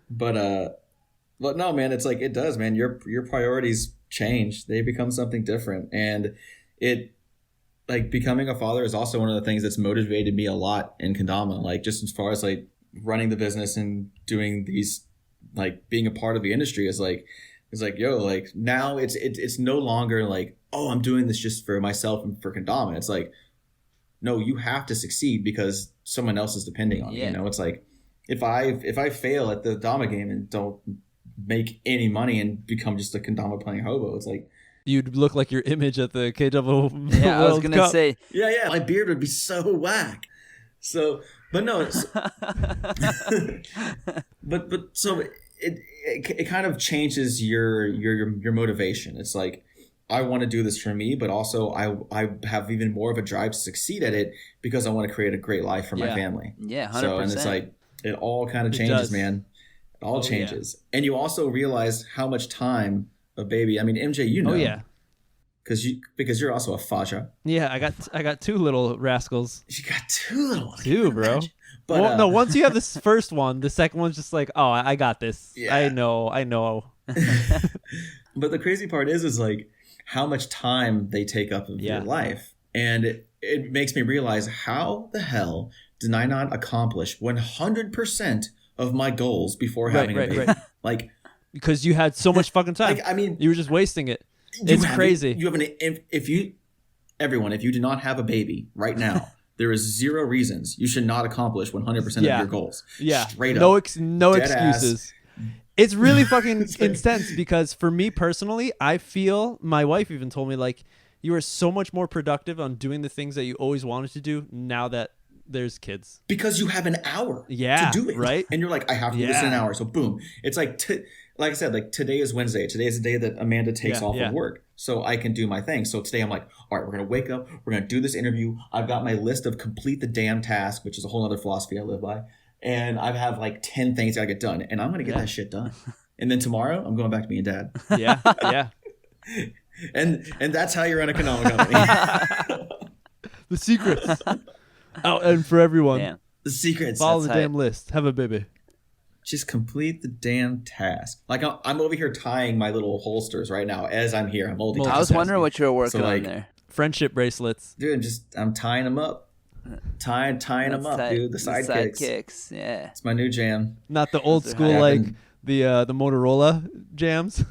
But no, man, it's like it does, man. Your priorities change; they become something different, and it like becoming a father is also one of the things that's motivated me a lot in Kendama. Like just as far as like running the business and doing these, like being a part of the industry is like yo, like now it's no longer like, oh, I'm doing this just for myself and for Kendama. It's like, no, you have to succeed because someone else is depending on you. You know, it's like if I fail at the Dama game and don't make any money and become just a Kendama playing hobo, it's like you'd look like your image at the KW Yeah, World I was gonna Cup. say. Yeah, my beard would be so whack. So, but no, it's, but so it kind of changes your motivation. It's like, I want to do this for me, but also I have even more of a drive to succeed at it because I want to create a great life for my family. Yeah, 100%. So, and it's like, it all kind of changes, man. It all changes. Yeah. And you also realize how much time a baby, I mean, MJ, you know. Oh, yeah. Because you're also a faja. Yeah, I got two little rascals. You got two little ones. Two, bro. But, well, no, once you have this first one, the second one's just like, oh, I got this. Yeah. I know. But the crazy part is like how much time they take up of your life. And it makes me realize, how the hell did I not accomplish 100% of my goals before having a baby? Right. Like, because you had so much fucking time. Like, I mean, you were just wasting it. It's crazy. If you do not have a baby right now, there is zero reasons you should not accomplish 100% of your goals. Yeah. Straight up. No excuses. It's really fucking intense because for me personally, I feel, my wife even told me, like, you are so much more productive on doing the things that you always wanted to do now that there's kids. Because you have an hour to do it. Right? And you're like, I have to do this in an hour. So boom. It's like, like I said, like today is Wednesday. Today is the day that Amanda takes off of work. So I can do my thing. So today I'm like, all right, we're going to wake up. We're going to do this interview. I've got my list of complete the damn task, which is a whole other philosophy I live by. And I have like 10 things I got to get done. And I'm going to get that shit done. And then tomorrow I'm going back to being dad. Yeah. And that's how you run a Kendama company. The secrets. Out and for everyone. Damn. The secrets. Follow the damn list. Have a baby. Just complete the damn task. Like I'm over here tying my little holsters right now as I'm here. I'm multitasking. I was wondering what you were working on there. Friendship bracelets. Dude, I'm tying them up. Tying them up, dude. The sidekicks. Yeah. It's my new jam. Not the old school like the Motorola jams.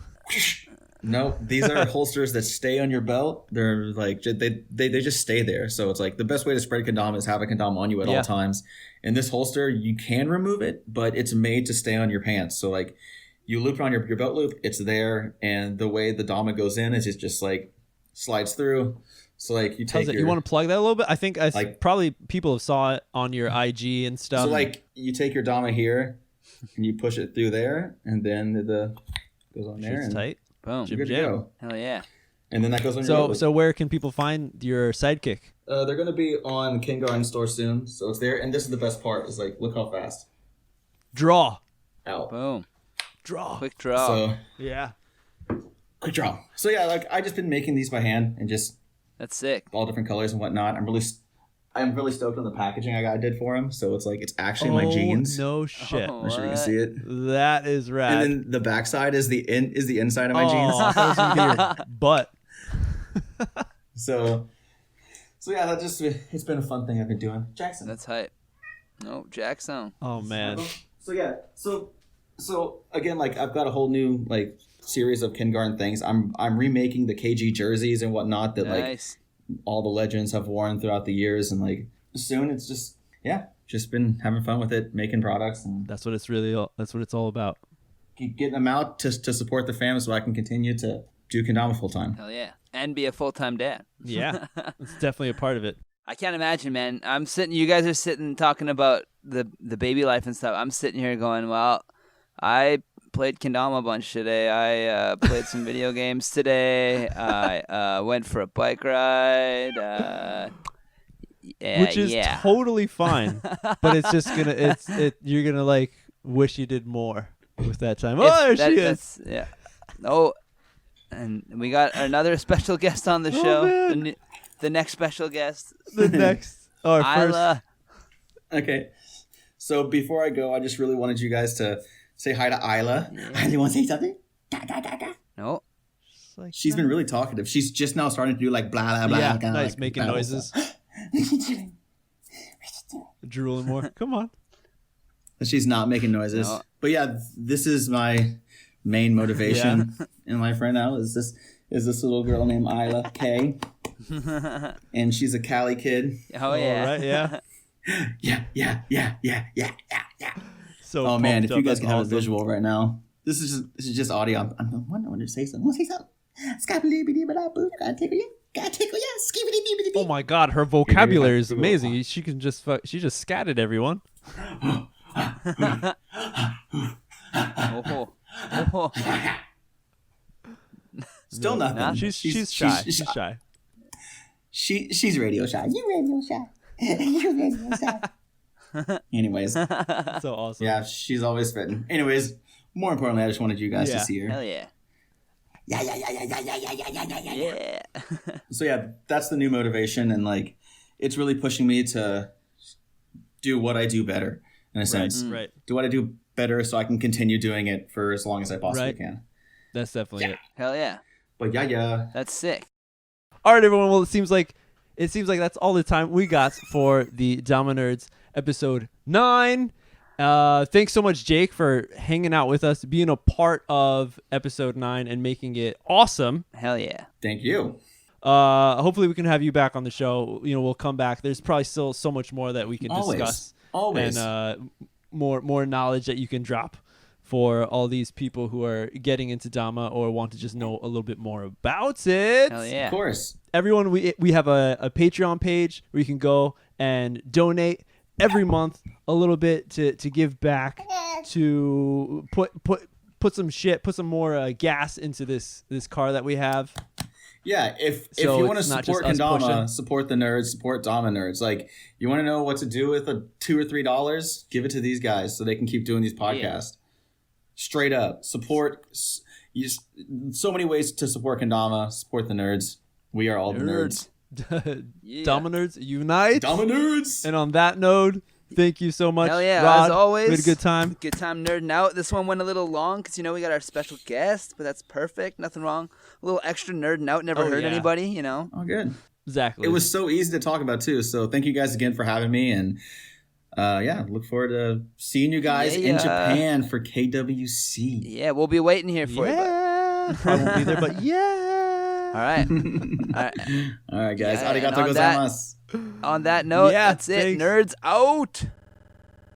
No, these are holsters that stay on your belt. They're like they just stay there. So it's like the best way to spread kendama is have a kendama on you at all times. In this holster, you can remove it, but it's made to stay on your pants. So like you loop it on your belt loop, it's there, and the way the Dama goes in is it just like slides through. So like you take you want to plug that a little bit? I think probably people have saw it on your IG and stuff. So like you take your Dama here and you push it through there, and then the goes on there. It's tight. Boom. You're good to go. Hell yeah. And then that goes on your So where can people find your sidekick? They're going to be on Kengarden store soon. So it's there. And this is the best part is like, look how fast. Draw. Out. Boom. Draw. Quick draw. So, yeah. Quick draw. So yeah, like I just been making these by hand and just. That's sick. All different colors and whatnot. I'm really stoked on the packaging I did for them. So it's like, it's actually my jeans. No shit. I'm sure you can see it. That is rad. And then the backside is the inside of my jeans. That was your butt. So yeah, it's been a fun thing I've been doing. Jackson. That's hype. No, Jackson. Oh man. So yeah, so again, like I've got a whole new like series of Kengarden things. I'm remaking the KG jerseys and whatnot that like all the legends have worn throughout the years, and like soon it's just been having fun with it, making products, and that's what it's all about. Getting them out to support the fam so I can continue to do Kendama full time. Hell yeah. And be a full-time dad. Yeah. It's definitely a part of it. I can't imagine, man. You guys are sitting talking about the baby life and stuff. I'm sitting here going, well, I played Kendama a bunch today. I played some video games today. I went for a bike ride. Which is totally fine. But it's just you're gonna like wish you did more with that time. There she is. Yeah. Oh, and we got another special guest on the show. The next special guest. The next. First. Okay. So before I go, I just really wanted you guys to say hi to Isla. Yeah. You want to say something? No. Like She's been really talkative. She's just now starting to do like blah blah blah. Yeah, kinda nice, like making babble noises. stuff. Drooling more. Come on. She's not making noises. No. But yeah, this is my main motivation in life right now. Is this little girl named Isla K, and she's a Cali kid. Oh yeah. All right, yeah. Yeah. So Oh man, if pumped you up. guys That's can have a awesome. visual right now. This is just audio. I'm wondering to say something. Want to say something? Gotta tickle you. Oh my god, her vocabulary is amazing. She can just she just scatted everyone. Oh. Still nothing. She's shy. She's shy. She's radio shy. You radio shy. You radio shy. Anyways, So awesome. yeah, she's always fitting. Anyways, more importantly, I just wanted you guys to see her. Hell yeah. Yeah. Yeah. So yeah, that's the new motivation, and like, it's really pushing me to do what I do better. In a sense, Right. do what I do better, so I can continue doing it for as long as I possibly can. That's definitely it. Hell yeah. But yeah. That's sick. All right, everyone. Well, it seems like that's all the time we got for the Dama Nerds episode 9. Thanks so much, Jake, for hanging out with us, being a part of episode 9 and making it awesome. Hell yeah. Thank you. Hopefully we can have you back on the show. We'll come back. There's probably still so much more that we can discuss. Always. And more knowledge that you can drop for all these people who are getting into Dama or want to just know a little bit more about it. Hell yeah. Of course. Everyone, we have a Patreon page where you can go and donate every month a little bit to give back, to put some more gas into this car that we have. Yeah, if So you want to it's not support just us pushing. Kendama, support the nerds, support Dama nerds. Like, you want to know what to do with $2 or $3? Give it to these guys so they can keep doing these podcasts. Straight up, support. So many ways to support Kendama, support the nerds. We are all the nerds. Dama Nerds unite. Dama nerds. And on that note, thank you so much. Hell yeah. Rod, As always. we had a good time. Good time nerding out. This one went a little long because, we got our special guest, but that's perfect. Nothing wrong. A little extra nerding out. Never hurt anybody, Oh, good. Exactly. It was so easy to talk about, too. So thank you guys again for having me. And look forward to seeing you guys in Japan for KWC. Yeah, we'll be waiting here for you. I won't be there, but All right. All right, guys. Yeah, Arigato and on that- gozaimasu. On that note, Yeah, that's it. thanks. Nerds out.